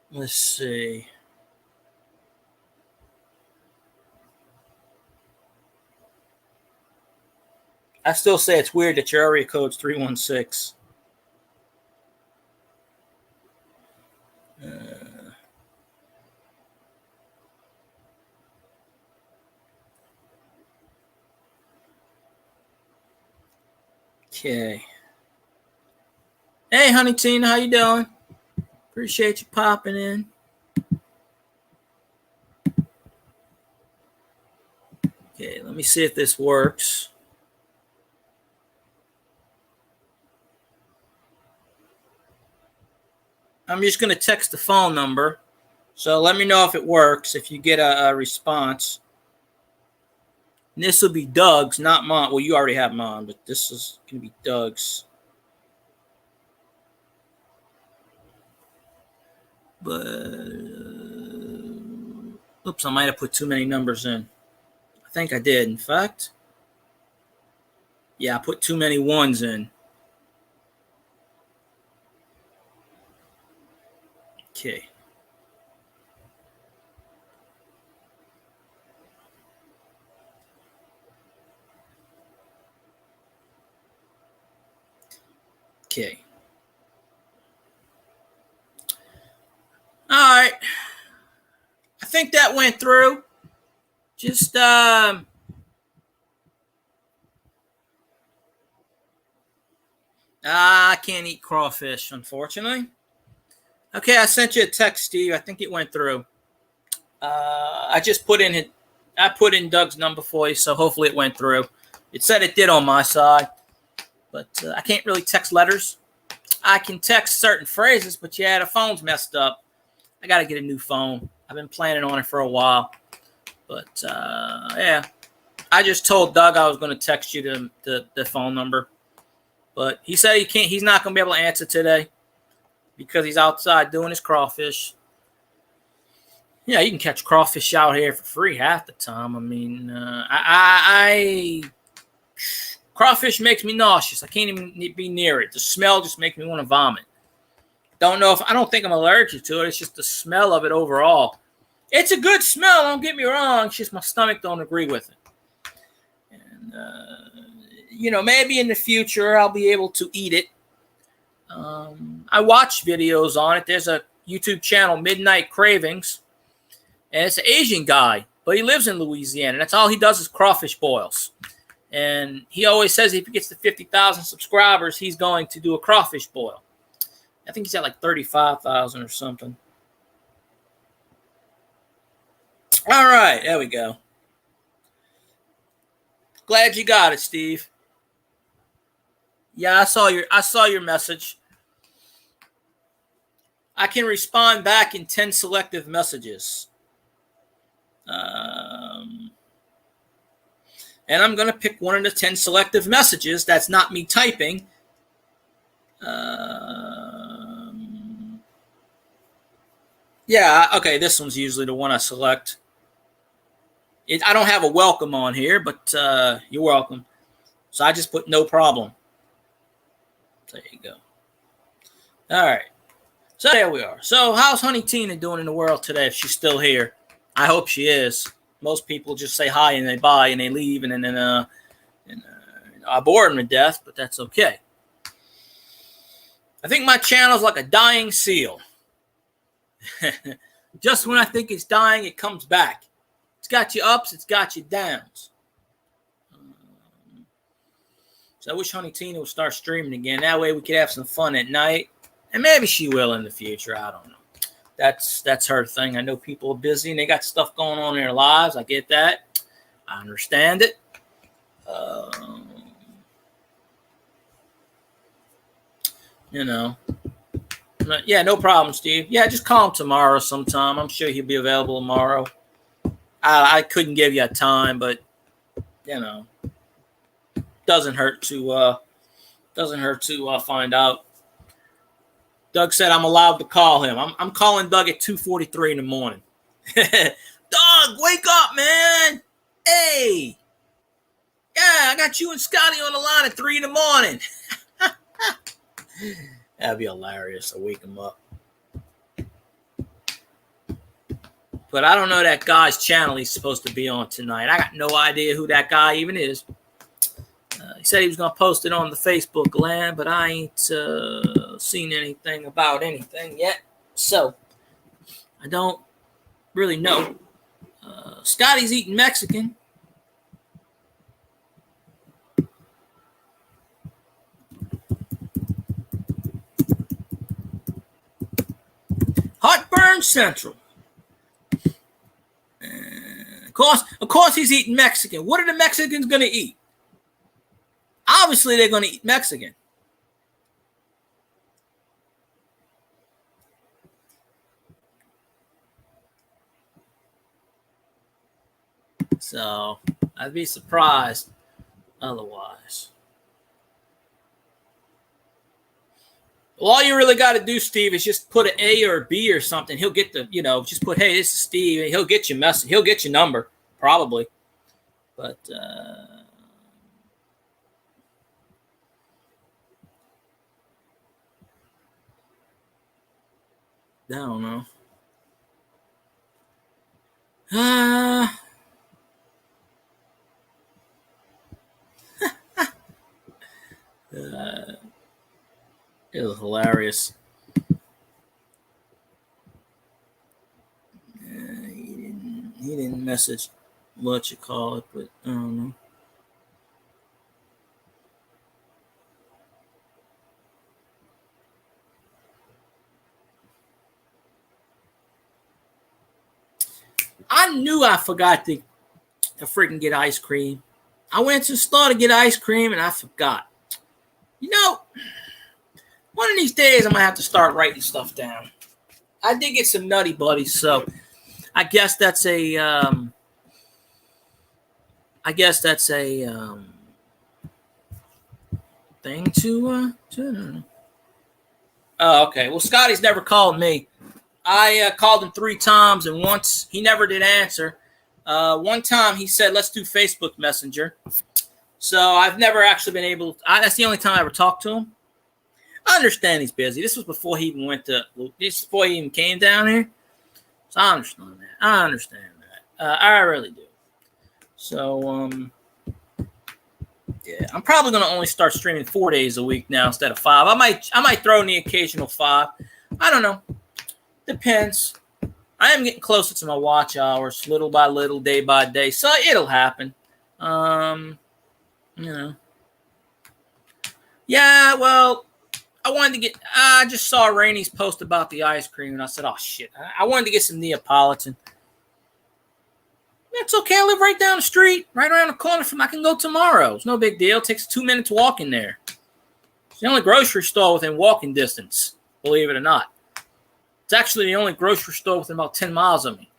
Speaker 1: Let's see. I still say it's weird that your area code's 316. Okay. Hey, honey Tina, how you doing? Appreciate you popping in. Okay, let me see if this works. I'm just going to text the phone number. So let me know if it works, if you get a response. And this will be Doug's, not mine. Well, you already have mine, but this is going to be Doug's. But, oops, I might have put too many numbers in. I think I did, in fact. Yeah, I put too many ones in. Okay. Okay. All right. I think that went through. Just I can't eat crawfish, unfortunately. Okay, I sent you a text, Steve. I think it went through. I just put in Doug's number for you, so hopefully it went through. It said it did on my side, but I can't really text letters. I can text certain phrases, but yeah, the phone's messed up. I got to get a new phone. I've been planning on it for a while, but yeah. I just told Doug I was going to text you the phone number, but he said he's not going to be able to answer today because he's outside doing his crawfish. Yeah, you can catch crawfish out here for free half the time. I mean, crawfish makes me nauseous. I can't even be near it. The smell just makes me want to vomit. I don't think I'm allergic to it. It's just the smell of it overall. It's a good smell. Don't get me wrong. It's just my stomach don't agree with it. And maybe in the future I'll be able to eat it. I watch videos on it. There's a YouTube channel, Midnight Cravings, and it's an Asian guy, but he lives in Louisiana. That's all he does is crawfish boils. And he always says if he gets to 50,000 subscribers, he's going to do a crawfish boil. I think he's at like 35,000 or something. All right, there we go. Glad you got it, Steve. Yeah, I saw your message. I can respond back in 10 selective messages. And I'm going to pick one of the 10 selective messages. That's not me typing. Yeah, okay, this one's usually the one I select. I don't have a welcome on here, but you're welcome. So I just put no problem. There you go. All right. So there we are. So how's Honey Tina doing in the world today if she's still here? I hope she is. Most people just say hi and they bye and they leave and then I bore them to death, but that's okay. I think my channel's like a dying seal. Just when I think it's dying, it comes back. It's got you ups, it's got you downs. So I wish Honey Tina would start streaming again. That way we could have some fun at night. And maybe she will in the future. I don't know. That's her thing. I know people are busy and they got stuff going on in their lives. I get that. I understand it. You know. Yeah, no problem, Steve. Yeah, just call him tomorrow sometime. I'm sure he'll be available tomorrow. I couldn't give you a time, but you know, doesn't hurt to find out. Doug said I'm allowed to call him. I'm calling Doug at 2:43 in the morning. Doug, wake up, man! Hey, yeah, I got you and Scotty on the line at 3 in the morning. That'd be hilarious. I wake him up. But I don't know that guy's channel he's supposed to be on tonight. I got no idea who that guy even is. He said he was going to post it on the Facebook land, but I ain't seen anything about anything yet. So I don't really know. Scotty's eating Mexican. Heartburn Central. Of course, he's eating Mexican. What are the Mexicans going to eat? Obviously, they're going to eat Mexican. So I'd be surprised otherwise. Well, all you really got to do, Steve, is just put an A or a B or something. He'll get the, just put, hey, this is Steve. And he'll get your message. He'll get your number, probably. But I don't know. It was hilarious. He didn't message what you call it, but I don't know. I knew I forgot to freaking get ice cream. I went to the store to get ice cream and I forgot. One of these days I'm going to have to start writing stuff down. I did get some Nutty Buddies, so I guess that's a thing to Oh, okay. Well, Scotty's never called me. I called him 3 times, and once he never did answer. One time he said, let's do Facebook Messenger. So I've never actually been able to. That's the only time I ever talked to him. I understand he's busy. This was before he even before he even came down here. So I understand that. I really do. So, yeah, I'm probably going to only start streaming 4 days a week now instead of 5. I might throw in the occasional 5. I don't know. Depends. I am getting closer to my watch hours, little by little, day by day. So it'll happen. Yeah, well, I just saw Rainey's post about the ice cream, and I said, oh, shit. I wanted to get some Neapolitan. It's okay. I live right down the street, right around the corner from. I can go tomorrow. It's no big deal. It takes 2 minutes walking there. It's the only grocery store within walking distance, believe it or not. It's actually the only grocery store within about 10 miles of me.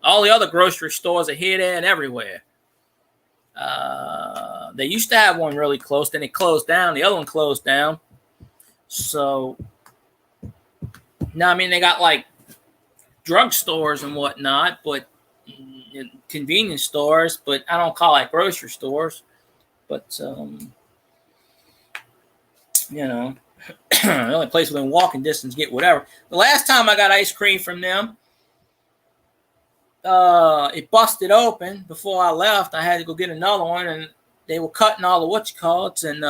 Speaker 1: All the other grocery stores are here, there, and everywhere. They used to have one really close. Then it closed down. The other one closed down. So, now, I mean, they got like drugstores and whatnot, but convenience stores, but I don't call it grocery stores. But, you know, the only place within walking distance, get whatever. The last time I got ice cream from them, it busted open before I left. I had to go get another one, and they were cutting all the whatchamacallits, and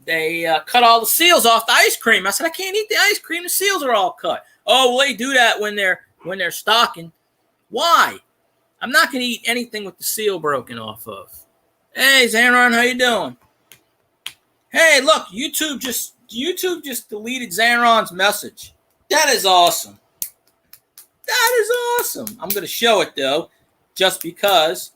Speaker 1: they cut all the seals off the ice cream. I said, I can't eat the ice cream. The seals are all cut. Oh, well, they do that when they're stocking. Why? I'm not going to eat anything with the seal broken off of. Hey, Xanron, how you doing? Hey, look, YouTube just deleted Xanron's message. That is awesome. That is awesome. I'm going to show it, though, just because.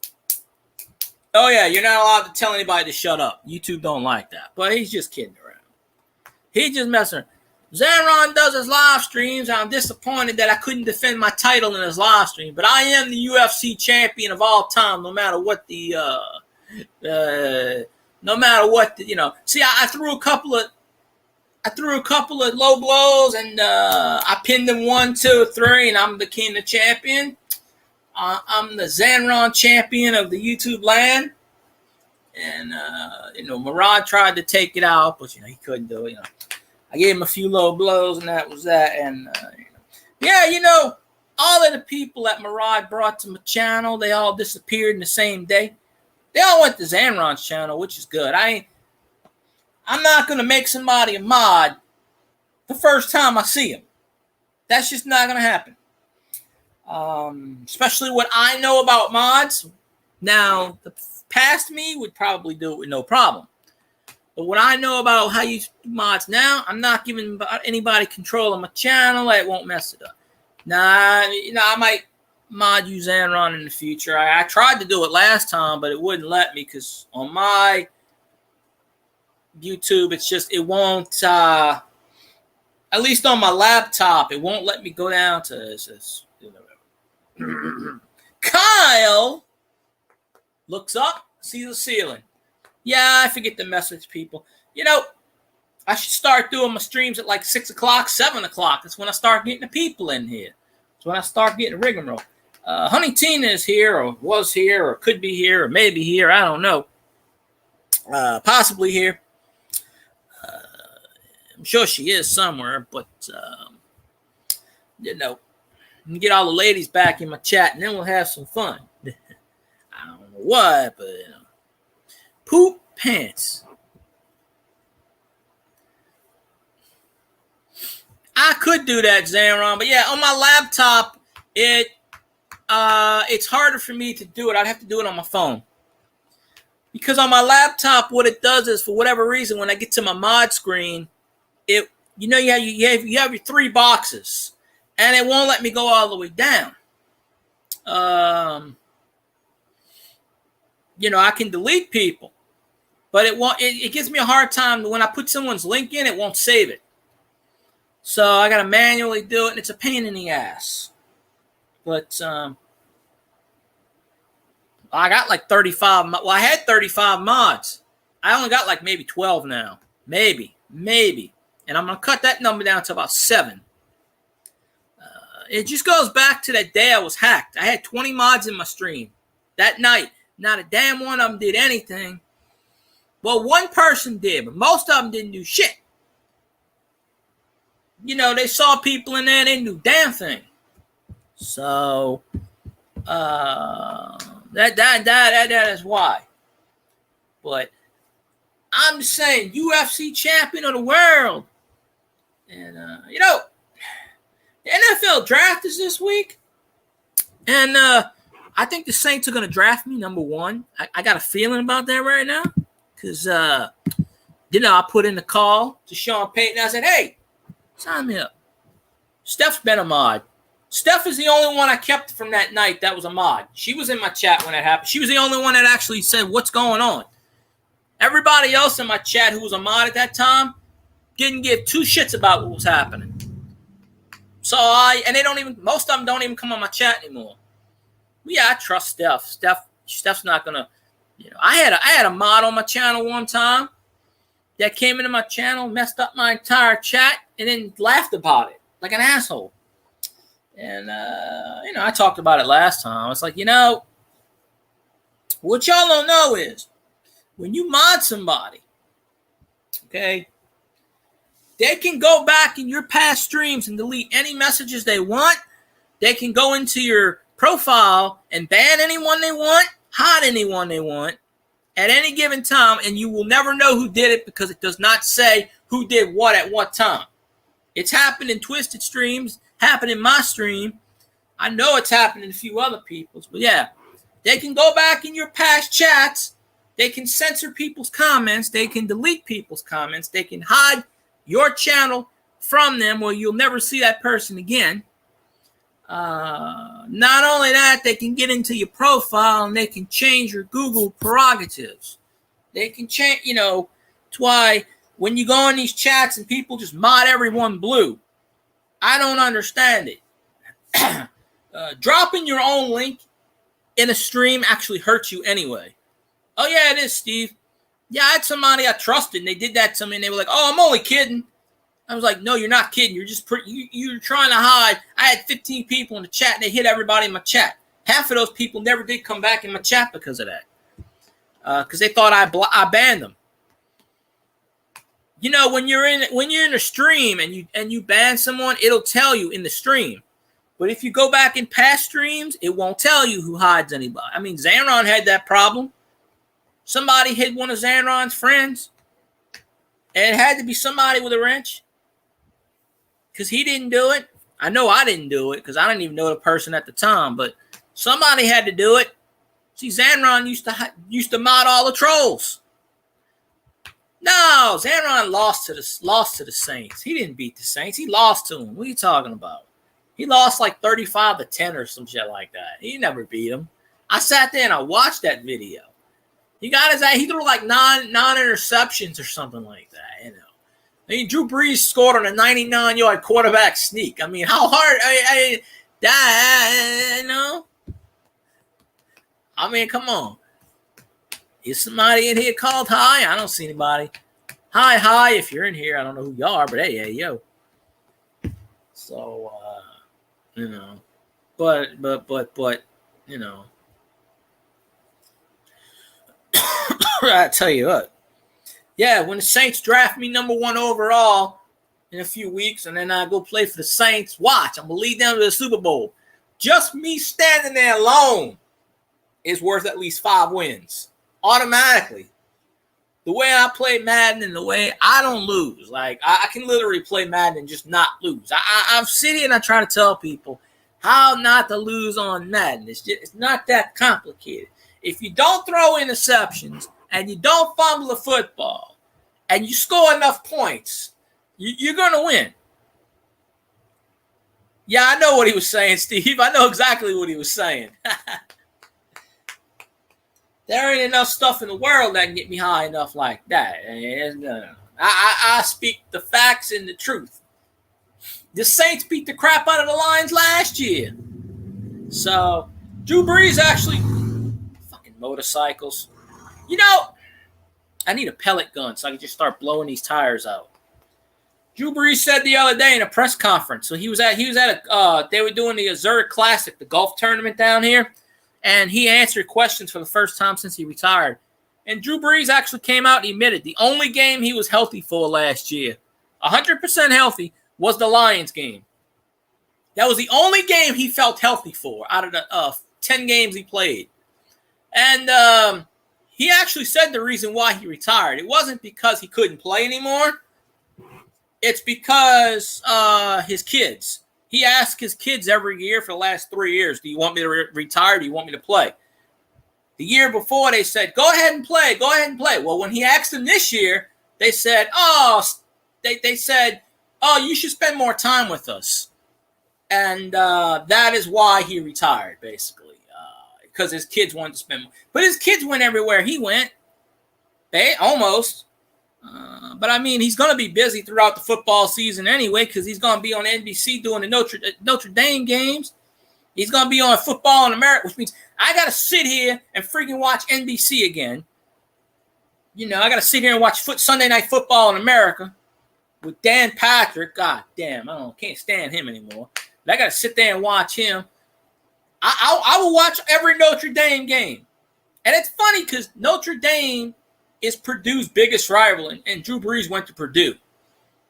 Speaker 1: Oh, yeah, you're not allowed to tell anybody to shut up. YouTube don't like that. But he's just kidding around. He's just messing around. Xanron does his live streams. I'm disappointed that I couldn't defend my title in his live stream. But I am the UFC champion of all time, no matter what the See, I threw a couple of low blows, and I pinned them 1, 2, 3, and I became the champion. I'm the Xanron champion of the YouTube land. And, Murad tried to take it out, but, he couldn't do it, I gave him a few low blows, and that was that. And, all of the people that Murad brought to my channel, they all disappeared in the same day. They all went to Xanron's channel, which is good. I'm not going to make somebody a mod the first time I see him. That's just not going to happen. Especially what I know about mods. Now, the past me would probably do it with no problem. But what I know about how you do mods now, I'm not giving anybody control of my channel. It won't mess it up. I might mod you Xanron in the future. I tried to do it last time, but it wouldn't let me because on my YouTube, it won't, at least on my laptop, it won't let me go down to this. Kyle looks up, sees the ceiling. Yeah, I forget to message people. I should start doing my streams at like 6 o'clock, 7 o'clock. That's when I start getting the people in here. That's when I start getting the rigmarole. Honey Tina is here, or was here, or could be here, or maybe here. I don't know. Possibly here. I'm sure she is somewhere, but, get all the ladies back in my chat, and then we'll have some fun. I don't know what, but, poop pants. I could do that, Xanron, but yeah, on my laptop, it's harder for me to do it. I'd have to do it on my phone. Because on my laptop, what it does is, for whatever reason, when I get to my mod screen, you have your 3 boxes, and it won't let me go all the way down. I can delete people, but it won't. It gives me a hard time when I put someone's link in. It won't save it, so I got to manually do it, and it's a pain in the ass. But I got like 35. Well, I had 35 mods. I only got like maybe 12 now, maybe, and I'm gonna cut that number down to about 7. It just goes back to that day I was hacked. I had 20 mods in my stream that night. Not a damn one of them did anything. Well, one person did, but most of them didn't do shit. They saw people in there, they didn't do damn thing. So, that is why. But I'm just saying, UFC champion of the world. And, the NFL draft is this week. And I think the Saints are going to draft me, number 1. I got a feeling about that right now. Because, I put in the call to Sean Payton. I said, hey, sign me up. Steph's been a mod. Steph is the only one I kept from that night that was a mod. She was in my chat when that happened. She was the only one that actually said, what's going on? Everybody else in my chat who was a mod at that time didn't give 2 shits about what was happening. So and they don't even, most of them don't even come on my chat anymore. But yeah, I trust Steph. Steph's not gonna, I had a mod on my channel one time that came into my channel, messed up my entire chat, and then laughed about it like an asshole. And I talked about it last time. I was like, what y'all don't know is when you mod somebody, okay, they can go back in your past streams and delete any messages they want. They can go into your profile and ban anyone they want, hide anyone they want at any given time, and you will never know who did it because it does not say who did what at what time. It's happened in Twisted streams, happened in my stream. I know it's happened in a few other people's, but yeah, they can go back in your past chats. They can censor people's comments. They can delete people's comments. They can hide your channel from them where you'll never see that person again. Not only that, they can get into your profile and they can change your Google prerogatives. They can change, it's why when you go in these chats and people just mod everyone blue, I don't understand it. Dropping your own link in a stream actually hurts you anyway. Oh yeah, it is, Steve. Yeah, I had somebody I trusted, and they did that to me, and they were like, "Oh, I'm only kidding." I was like, "No, you're not kidding. You're just you're trying to hide." I had 15 people in the chat, and they hit everybody in my chat. Half of those people never did come back in my chat because of that, because they thought I banned them. When you're in a stream and you ban someone, it'll tell you in the stream. But if you go back in past streams, it won't tell you who hides anybody. I mean, Xanron had that problem. Somebody hit one of Xanron's friends, and it had to be somebody with a wrench because he didn't do it. I know I didn't do it because I didn't even know the person at the time, but somebody had to do it. See, Xanron used to mod all the trolls. No, Xanron lost to the Saints. He didn't beat the Saints. He lost to them. What are you talking about? He lost like 35-10 or some shit like that. He never beat him. I sat there and I watched that video. He threw like non-interceptions or something like that, I mean, Drew Brees scored on a 99-yard quarterback sneak. I mean, how hard? I mean, come on. Is somebody in here called hi? I don't see anybody. Hi, if you're in here. I don't know who you are, but hey, yo. So, but, I tell you what. Yeah, when the Saints draft me number 1 overall in a few weeks, and then I go play for the Saints, watch, I'm going to lead them to the Super Bowl. Just me standing there alone is worth at least 5 wins. Automatically. The way I play Madden and the way I don't lose. Like, I can literally play Madden and just not lose. I'm sitting and I try to tell people how not to lose on Madden. It's not that complicated. If you don't throw interceptions and you don't fumble the football and you score enough points, you're going to win. Yeah, I know what he was saying, Steve. I know exactly what he was saying. There ain't enough stuff in the world that can get me high enough like that. I speak the facts and the truth. The Saints beat the crap out of the Lions last year. So, Drew Brees actually... Fucking motorcycles. I need a pellet gun so I can just start blowing these tires out. Drew Brees said the other day in a press conference. So he was at they were doing the Zurich Classic, the golf tournament down here. And he answered questions for the first time since he retired. And Drew Brees actually came out and admitted the only game he was healthy for last year, 100% healthy, was the Lions game. That was the only game he felt healthy for out of the 10 games he played. And he actually said the reason why he retired. It wasn't because he couldn't play anymore. It's because his kids. He asked his kids every year for the last 3 years, do you want me to retire? Do you want me to play? The year before, they said, go ahead and play. Go ahead and play. Well, when he asked them this year, they said, they said, you should spend more time with us. And that is why he retired, basically, because his kids wanted to spend more. But his kids went everywhere he went. They almost. But I mean, he's going to be busy throughout the football season anyway because he's going to be on NBC doing the Notre Dame games. He's going to be on Football in America, which means I got to sit here and freaking watch NBC again. You know, I got to sit here and watch Sunday Night Football in America with Dan Patrick. God damn, can't stand him anymore. But I got to sit there and watch him. I will watch every Notre Dame game. And it's funny because Notre Dame is Purdue's biggest rival, and Drew Brees went to Purdue.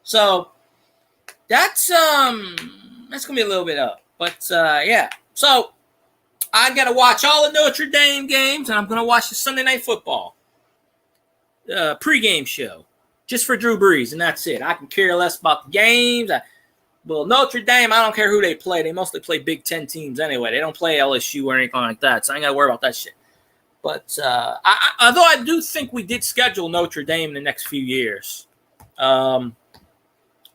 Speaker 1: So that's gonna be a little bit up. But yeah. So I gotta watch all the Notre Dame games, and I'm gonna watch the Sunday Night Football pregame show just for Drew Brees, and that's it. I can care less about the games. Well, Notre Dame, I don't care who they play. They mostly play Big Ten teams anyway. They don't play LSU or anything like that, so I ain't gotta worry about that shit. But although I do think we did schedule Notre Dame in the next few years.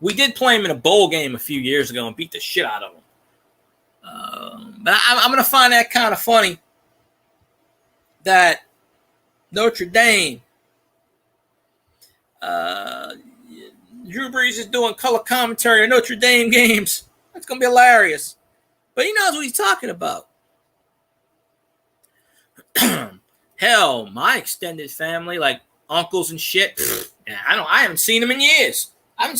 Speaker 1: We did play them in a bowl game a few years ago and beat the shit out of them. But I'm going to find that kind of funny that Notre Dame, Drew Brees is doing color commentary on Notre Dame games. That's going to be hilarious. But he knows what he's talking about. Hell, my extended family, like uncles and shit, I haven't seen them in years. I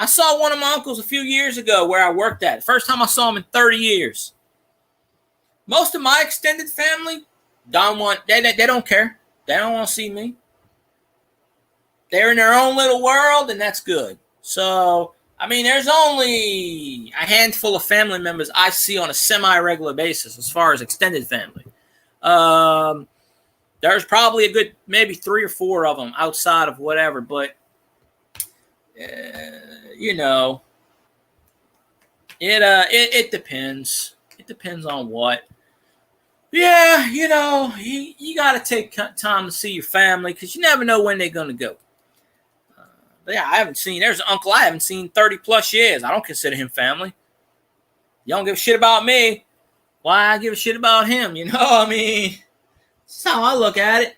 Speaker 1: saw one of my uncles a few years ago where I worked at. First time I saw him in 30 years. Most of my extended family they don't care. They don't want to see me. They're in their own little world, and that's good. So, I mean, there's only a handful of family members I see on a semi-regular basis as far as extended family. There's probably a good maybe 3 or 4 of them outside of whatever, but you know, it depends. It depends on what. Yeah, you know, you got to take time to see your family because you never know when they're going to go. But yeah, there's an uncle I haven't seen 30 plus years. I don't consider him family. You don't give a shit about me. Why I give a shit about him? You know, I mean, that's how I look at it.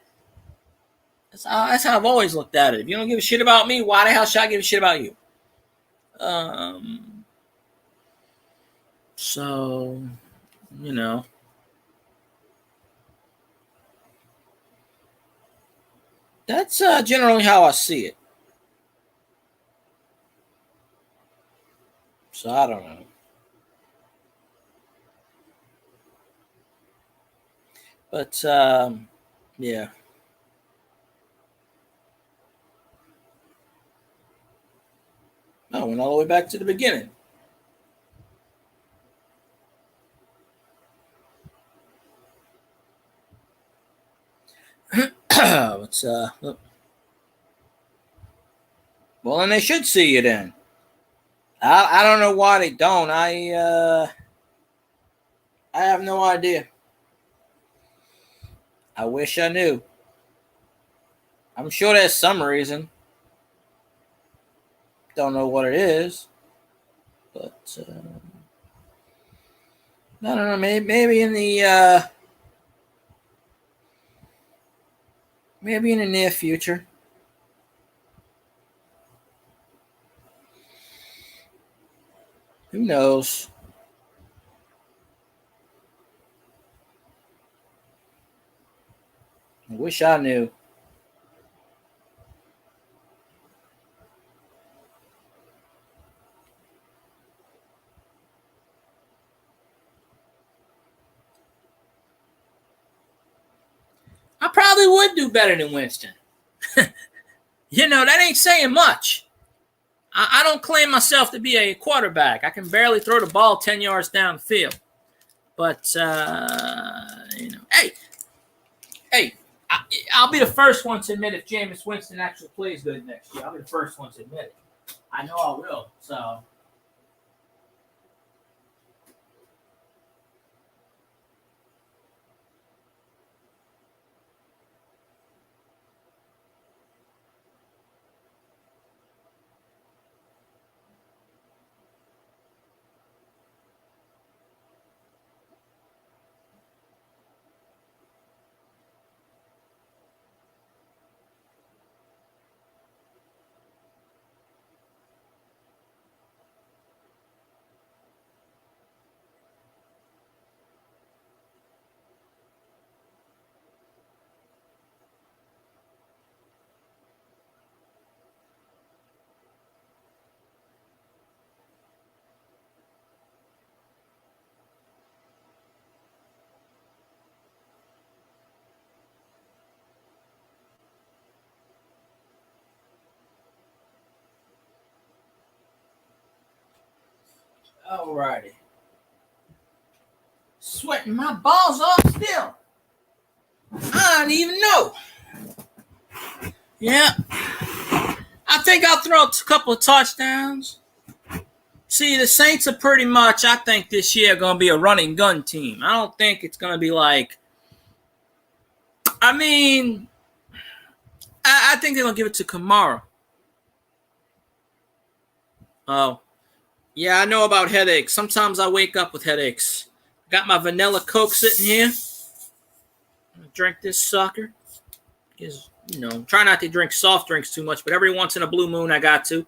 Speaker 1: That's how I've always looked at it. If you don't give a shit about me, why the hell should I give a shit about you? So, you know. That's generally how I see it. So, I don't know. But, yeah. I went all the way back to the beginning. Well, then they should see you then. I don't know why they don't. I have no idea. I wish I knew. I'm sure there's some reason. Don't know what it is. But I don't know. Maybe in the near future. Who knows? I wish I knew. I probably would do better than Winston. You know, that ain't saying much. I don't claim myself to be a quarterback. I can barely throw the ball 10 yards down the field. But, you know, hey, I'll be the first one to admit if Jameis Winston actually plays good next year. I'll be the first one to admit it. I know I will. So. Alrighty. Sweating my balls off still. I don't even know. Yeah. I think I'll throw a couple of touchdowns. See, the Saints are pretty much, I think this year, going to be a running gun team. I don't think it's going to be like, I mean, I think they're going to give it to Kamara. Oh. Yeah, I know about headaches. Sometimes I wake up with headaches. Got my vanilla Coke sitting here. I'm gonna drink this sucker. Because, try not to drink soft drinks too much, but every once in a blue moon I got to.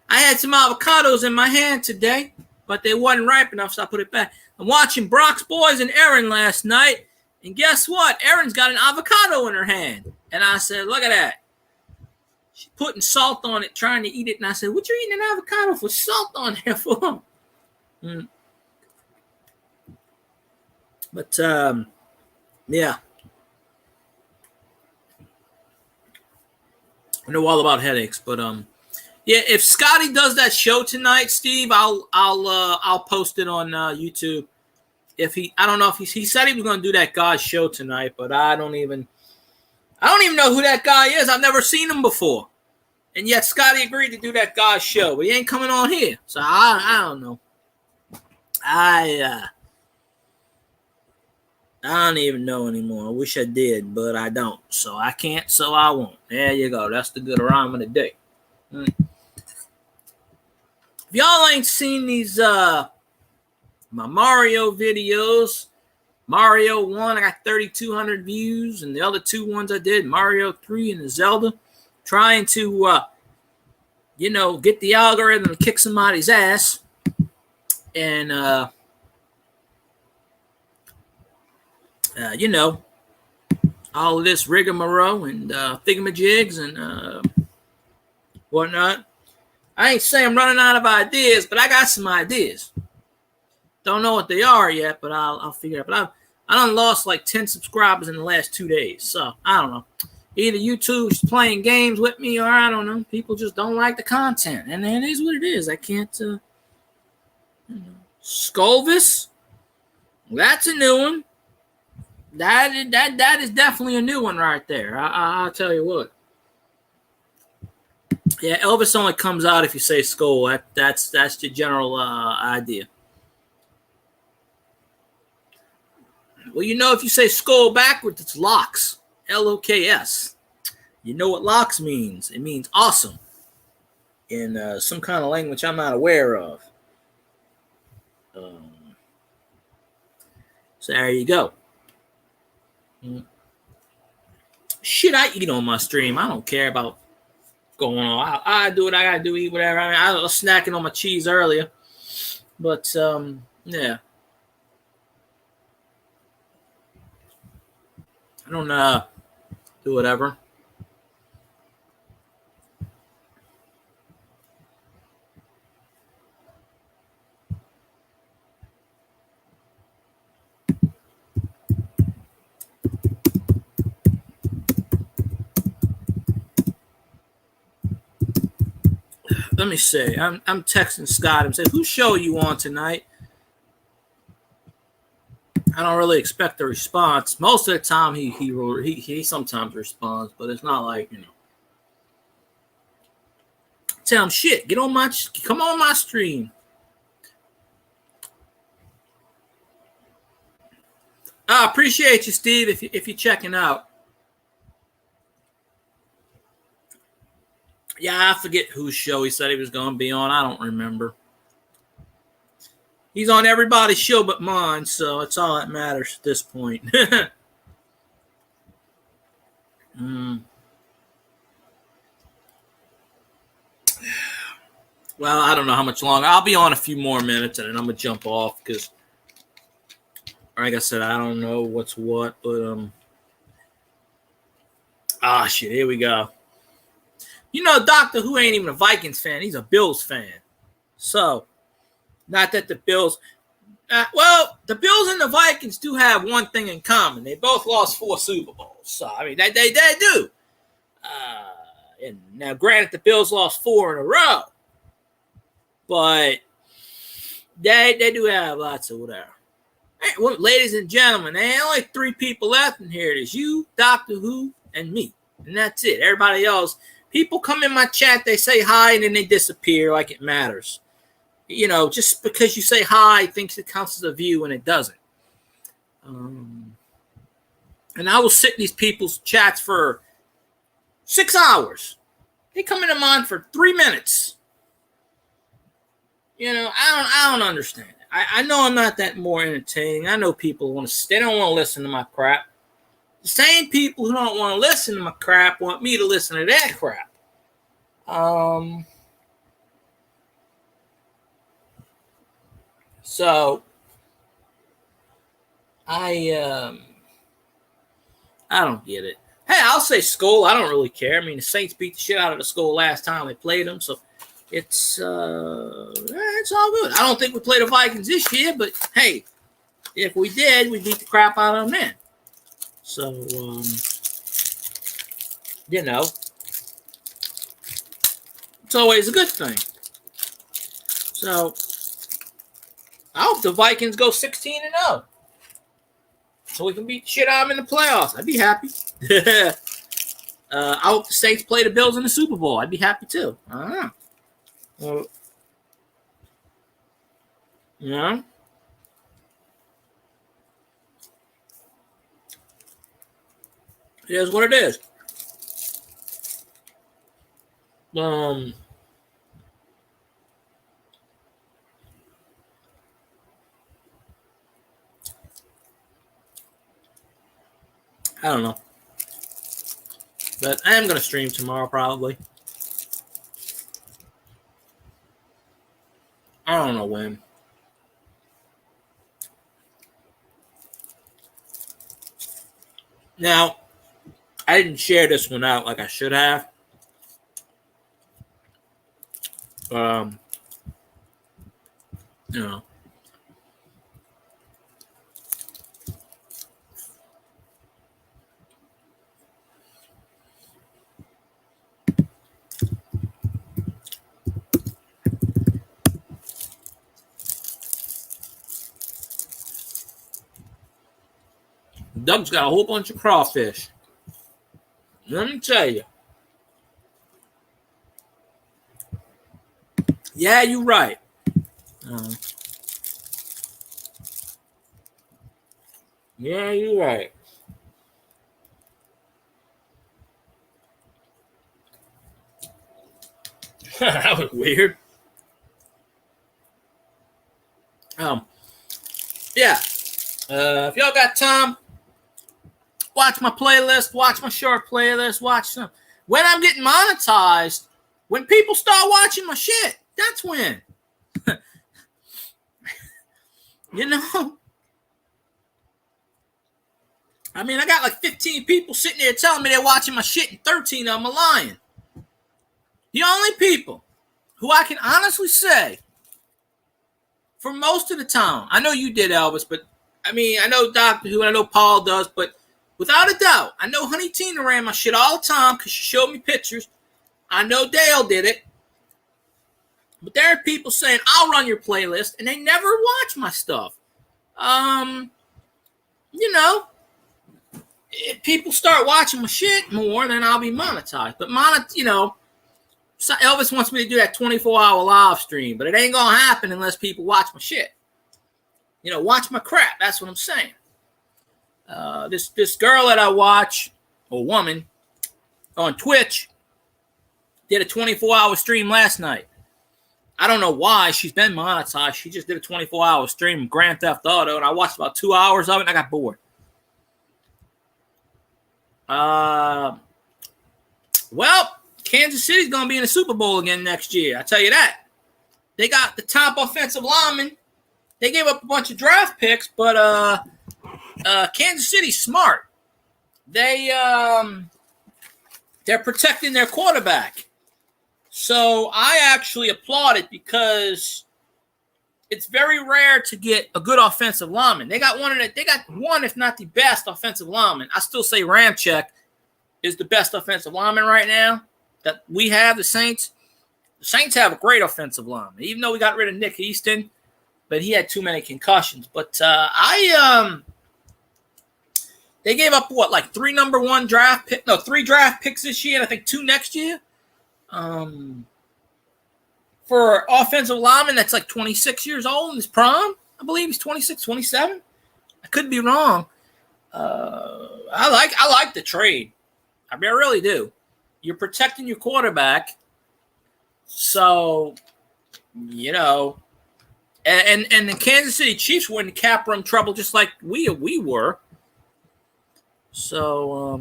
Speaker 1: I had some avocados in my hand today, but they wasn't ripe enough, so I put it back. I'm watching Brock's Boys and Erin last night, and guess what? Erin's got an avocado in her hand. And I said, look at that. She's putting salt on it, trying to eat it. And I said, what you eating an avocado for salt on there for? But, yeah. I know all about headaches, but, yeah, if Scotty does that show tonight, Steve, I'll post it on YouTube. I don't know if he said he was going to do that guy's show tonight, but I don't even know who that guy is. I've never seen him before, and yet Scotty agreed to do that guy's show, but he ain't coming on here, so I don't know. I don't even know anymore. I wish I did, but I don't. So I can't, so I won't. There you go. That's the good rhyme of the day. If y'all ain't seen these my Mario videos, Mario 1, I got 3,200 views, and the other two ones I did, Mario 3 and the Zelda, trying to, get the algorithm to kick somebody's ass. And, all of this rigmarole and thingamajigs and whatnot. I ain't saying I'm running out of ideas, but I got some ideas. Don't know what they are yet, but I'll figure it out. But I done lost like 10 subscribers in the last 2 days, so I don't know. Either YouTube's playing games with me, or I don't know. People just don't like the content, and it is what it is. I can't. Scolvis, that's a new one. That is definitely a new one right there. I'll tell you what. Yeah, Elvis only comes out if you say skull. That's the general idea. Well, if you say skull backwards, it's Lox. L-O-K-S. You know what Lox means? It means awesome in some kind of language I'm not aware of. So there you go. Shit I eat on my stream. I don't care about going on. I do what I gotta do, eat whatever. I mean, I was snacking on my cheese earlier, but yeah, I don't do whatever. Let me see. I'm texting Scott and saying, "Whose show are you on tonight?" I don't really expect a response. Most of the time, he sometimes responds, but it's not like Tell him shit. Come on my stream. I appreciate you, Steve. If you're checking out. Yeah, I forget whose show he said he was going to be on. I don't remember. He's on everybody's show but mine, so it's all that matters at this point. Well, I don't know how much longer. I'll be on a few more minutes, and then I'm going to jump off because, like I said, I don't know what's what, but shit, here we go. Doctor Who ain't even a Vikings fan. He's a Bills fan. So, not that the Bills... the Bills and the Vikings do have one thing in common. They both lost 4 Super Bowls. So, I mean, they do. And now, granted, the Bills lost 4 in a row. But They do have lots of whatever. Hey, well, ladies and gentlemen, there only 3 people left in here. It is you, Doctor Who, and me. And that's it. Everybody else, people come in my chat, they say hi, and then they disappear like it matters. You know, just because you say hi, thinks it counts as a view, and it doesn't. And I will sit in these people's chats for 6 hours. They come into mine for 3 minutes. You know, I don't understand it. I know I'm not that more entertaining. I know people they don't want to listen to my crap. The same people who don't want to listen to my crap want me to listen to their crap. So I don't get it. Hey, I'll say Skull. I don't really care. I mean, the Saints beat the shit out of the Skull last time they played them, so it's all good. I don't think we play the Vikings this year, but hey, if we did, we beat the crap out of them then. So, you know, it's always a good thing. So, I hope the Vikings go 16-0. So we can beat the shit out of them in the playoffs. I'd be happy. I hope the Saints play the Bills in the Super Bowl. I'd be happy too. I don't know. Well, you know? It is what it is. I don't know. But I am going to stream tomorrow probably. I don't know when. Now, I didn't share this one out like I should have. You know. Doug's got a whole bunch of crawfish. Let me tell you. Yeah, you're right. Yeah, you're right. That was weird. Yeah. If y'all got time, watch my playlist, watch my short playlist, watch some. When I'm getting monetized, when people start watching my shit, that's when. You know? I mean, I got like 15 people sitting there telling me they're watching my shit, and 13 of them are lying. The only people who I can honestly say, for most of the time, I know you did, Elvis, but I mean, I know Doctor Who, and I know Paul does, but without a doubt, I know Honey Tina ran my shit all the time because she showed me pictures. I know Dale did it. But there are people saying, I'll run your playlist, and they never watch my stuff. You know, if people start watching my shit more, then I'll be monetized. But you know, Elvis wants me to do that 24-hour live stream, but it ain't going to happen unless people watch my shit. You know, watch my crap. That's what I'm saying. This girl that I watch, or woman, on Twitch, did a 24-hour stream last night. I don't know why. She's been monetized. She just did a 24-hour stream of Grand Theft Auto, and I watched about 2 hours of it, and I got bored. Well, Kansas City's going to be in the Super Bowl again next year. I tell you that. They got the top offensive lineman. They gave up a bunch of draft picks, but Kansas City's smart. They're protecting their quarterback. So I actually applaud it because it's very rare to get a good offensive lineman. They got one, if not the best offensive lineman. I still say Ramczyk is the best offensive lineman right now that we have, the Saints. The Saints have a great offensive lineman. Even though we got rid of Nick Easton, but he had too many concussions. But they gave up what, like 3 draft picks this year, and I think 2 next year. For offensive lineman that's like 26 years old in his prime. I believe he's 26, 27. I could be wrong. I like the trade. I mean, I really do. You're protecting your quarterback. So, you know, and the Kansas City Chiefs were in cap room trouble just like we were. So,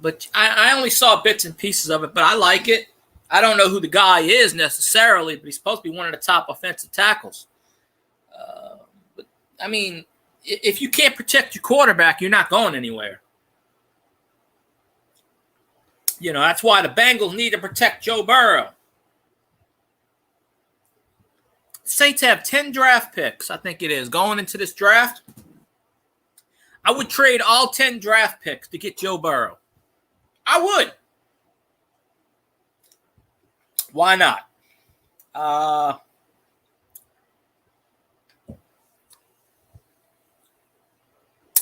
Speaker 1: but I only saw bits and pieces of it, but I like it. I don't know who the guy is necessarily, but he's supposed to be one of the top offensive tackles. But I mean, if you can't protect your quarterback, you're not going anywhere. You know, that's why the Bengals need to protect Joe Burrow. Saints have 10 draft picks, I think it is, going into this draft. I would trade all 10 draft picks to get Joe Burrow. I would. Why not?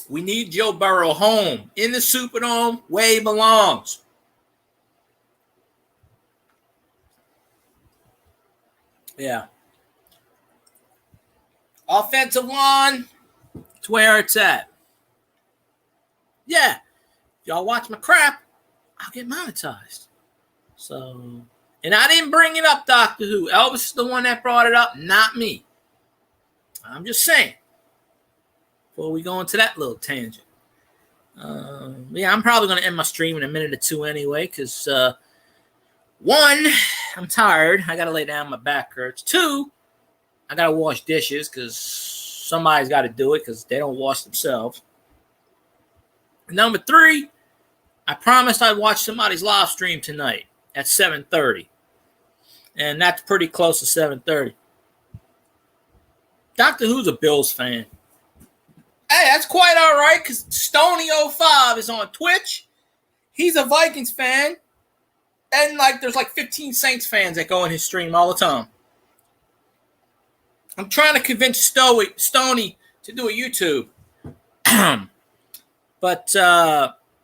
Speaker 1: We need Joe Burrow home in the Superdome where he belongs. Yeah. Offensive line, it's where it's at. Yeah. If y'all watch my crap, I'll get monetized. So, and I didn't bring it up, Doctor Who. Elvis is the one that brought it up, not me. I'm just saying. Before we go into that little tangent. Yeah, I'm probably going to end my stream in a minute or two anyway, because, 1, I'm tired. I got to lay down. My back hurts. 2, I got to wash dishes because somebody's got to do it because they don't wash themselves. Number 3, I promised I'd watch somebody's live stream tonight at 7:30. And that's pretty close to 7:30. Doctor Who's a Bills fan. Hey, that's quite all right because Stony05 is on Twitch. He's a Vikings fan. And there's 15 Saints fans that go in his stream all the time. I'm trying to convince Stony to do a YouTube. But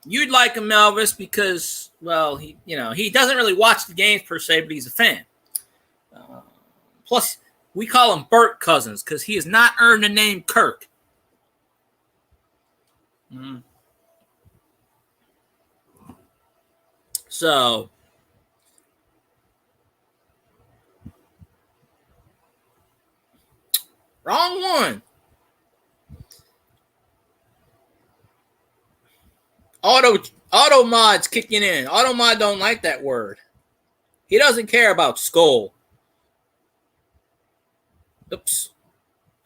Speaker 1: you'd like him, Elvis, because, well, he doesn't really watch the games per se, but he's a fan. Plus, we call him Burt Cousins because he has not earned the name Kirk. So, wrong one. Auto mod's kicking in. Auto mod don't like that word. He doesn't care about skull. Oops.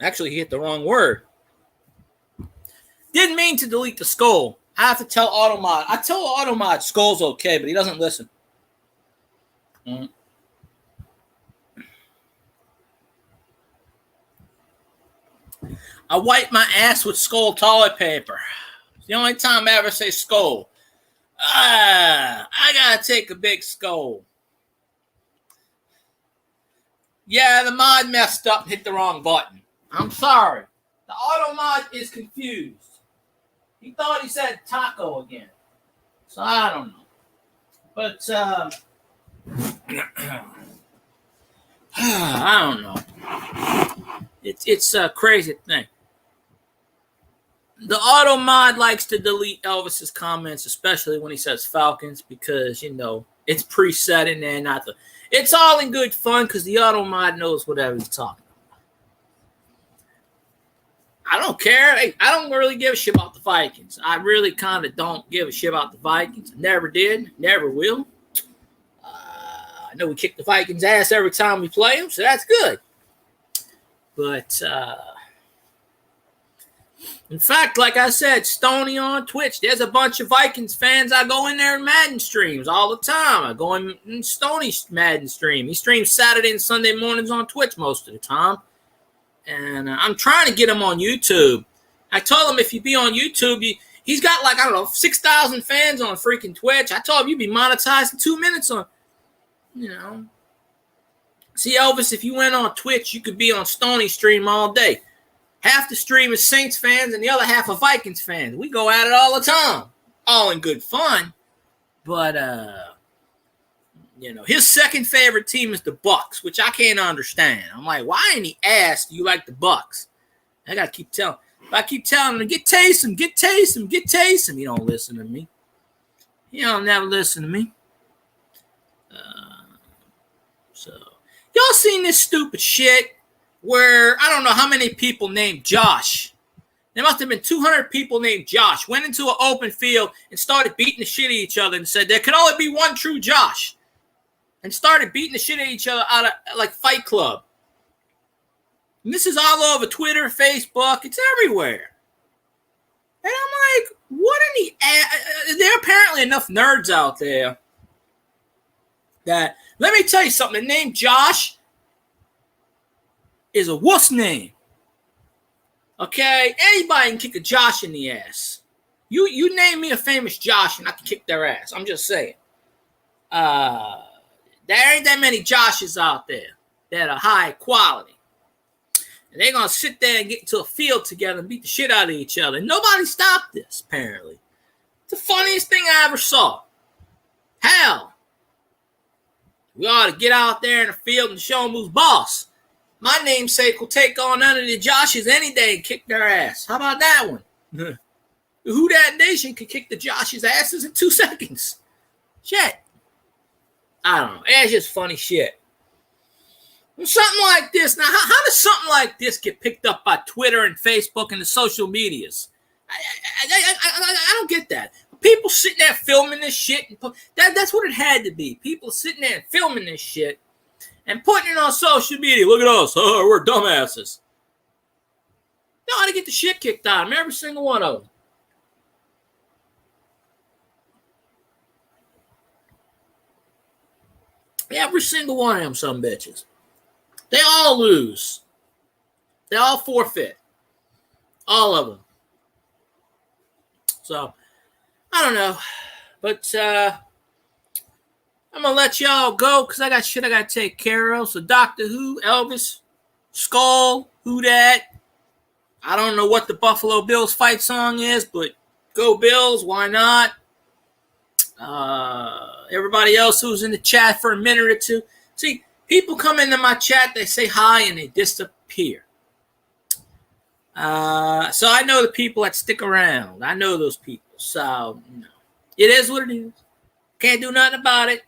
Speaker 1: Actually, he hit the wrong word. Didn't mean to delete the skull. I have to tell Automod. I tell Automod skull's okay, but he doesn't listen. I wipe my ass with skull toilet paper. It's the only time I ever say skull. I gotta take a big skull. Yeah, the mod messed up and hit the wrong button. I'm sorry. The Automod is confused. He thought he said taco again. So I don't know. But I don't know. It's a crazy thing. The auto mod likes to delete Elvis's comments, especially when he says Falcons, because it's preset in there, not the. It's all in good fun because the auto mod knows whatever he's talking about. I don't care. I don't really give a shit about the Vikings. I really kind of don't give a shit about the Vikings. Never did. Never will. I know we kick the Vikings' ass every time we play them, so that's good. But, in fact, like I said, Stony on Twitch, there's a bunch of Vikings fans. I go in there in Madden streams all the time. I go in Stony's Madden stream. He streams Saturday and Sunday mornings on Twitch most of the time. And I'm trying to get him on YouTube. I told him if you be on YouTube, he's got 6,000 fans on freaking Twitch. I told him you'd be monetized in 2 minutes on, See, Elvis, if you went on Twitch, you could be on Stony stream all day. Half the stream is Saints fans and the other half are Vikings fans. We go at it all the time. All in good fun. But, his second favorite team is the Bucks, which I can't understand. I'm like, why in the ass do you like the Bucks? I got to keep telling. If I keep telling him, get Taysom, get Taysom, get Taysom, he don't listen to me. He don't never listen to me. So, y'all seen this stupid shit where I don't know how many people named Josh. There must have been 200 people named Josh, went into an open field and started beating the shit at each other and said there can only be one true Josh. And started beating the shit at each other out of like Fight Club. And this is all over Twitter, Facebook. It's everywhere. And I'm like, what in the ass? There are apparently enough nerds out there that, let me tell you something. The name Josh is a wuss name. Okay? Anybody can kick a Josh in the ass. You name me a famous Josh and I can kick their ass. I'm just saying. There ain't that many Joshes out there that are high quality. And they're going to sit there and get into a field together and beat the shit out of each other. And nobody stopped this, apparently. It's the funniest thing I ever saw. Hell, we ought to get out there in the field and show them who's boss. My namesake will take on none of the Joshes any day and kick their ass. How about that one? Who that nation could kick the Joshes' asses in 2 seconds? Shit. I don't know. It's just funny shit. Something like this. Now, how does something like this get picked up by Twitter and Facebook and the social medias? I don't get that. People sitting there filming this shit. That's what it had to be. People sitting there filming this shit and putting it on social media. Look at us. Oh, we're dumbasses. They ought to get the shit kicked out of them. Every single one of them. Every single one of them some bitches. They all lose. They all forfeit. All of them. So, I don't know. But I'm going to let y'all go because I got shit I got to take care of. So, Doctor Who, Elvis, Skull, Who Dat. I don't know what the Buffalo Bills fight song is, but go Bills. Why not? Everybody else who's in the chat for a minute or two. See, people come into my chat, they say hi, and they disappear. So I know the people that stick around. I know those people. So, it is what it is. Can't do nothing about it.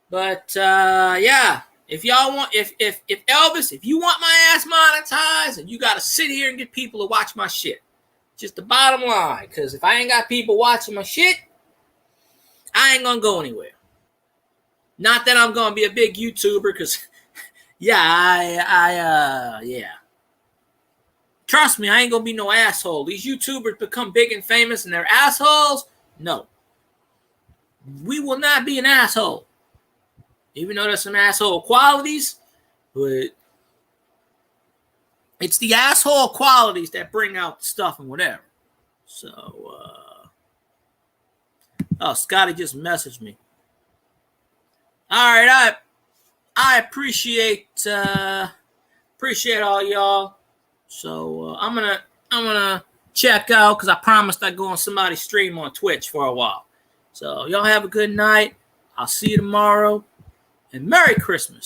Speaker 1: But, yeah. If y'all want, if Elvis, if you want my ass monetized, and you got to sit here and get people to watch my shit. Just the bottom line. Because if I ain't got people watching my shit, I ain't going to go anywhere. Not that I'm going to be a big YouTuber, because, yeah. Trust me, I ain't going to be no asshole. These YouTubers become big and famous and they're assholes? No. We will not be an asshole. Even though there's some asshole qualities, but it's the asshole qualities that bring out the stuff and whatever. So, Scotty just messaged me. All right, I appreciate all y'all. So I'm gonna check out because I promised I'd go on somebody's stream on Twitch for a while. So y'all have a good night. I'll see you tomorrow, and Merry Christmas.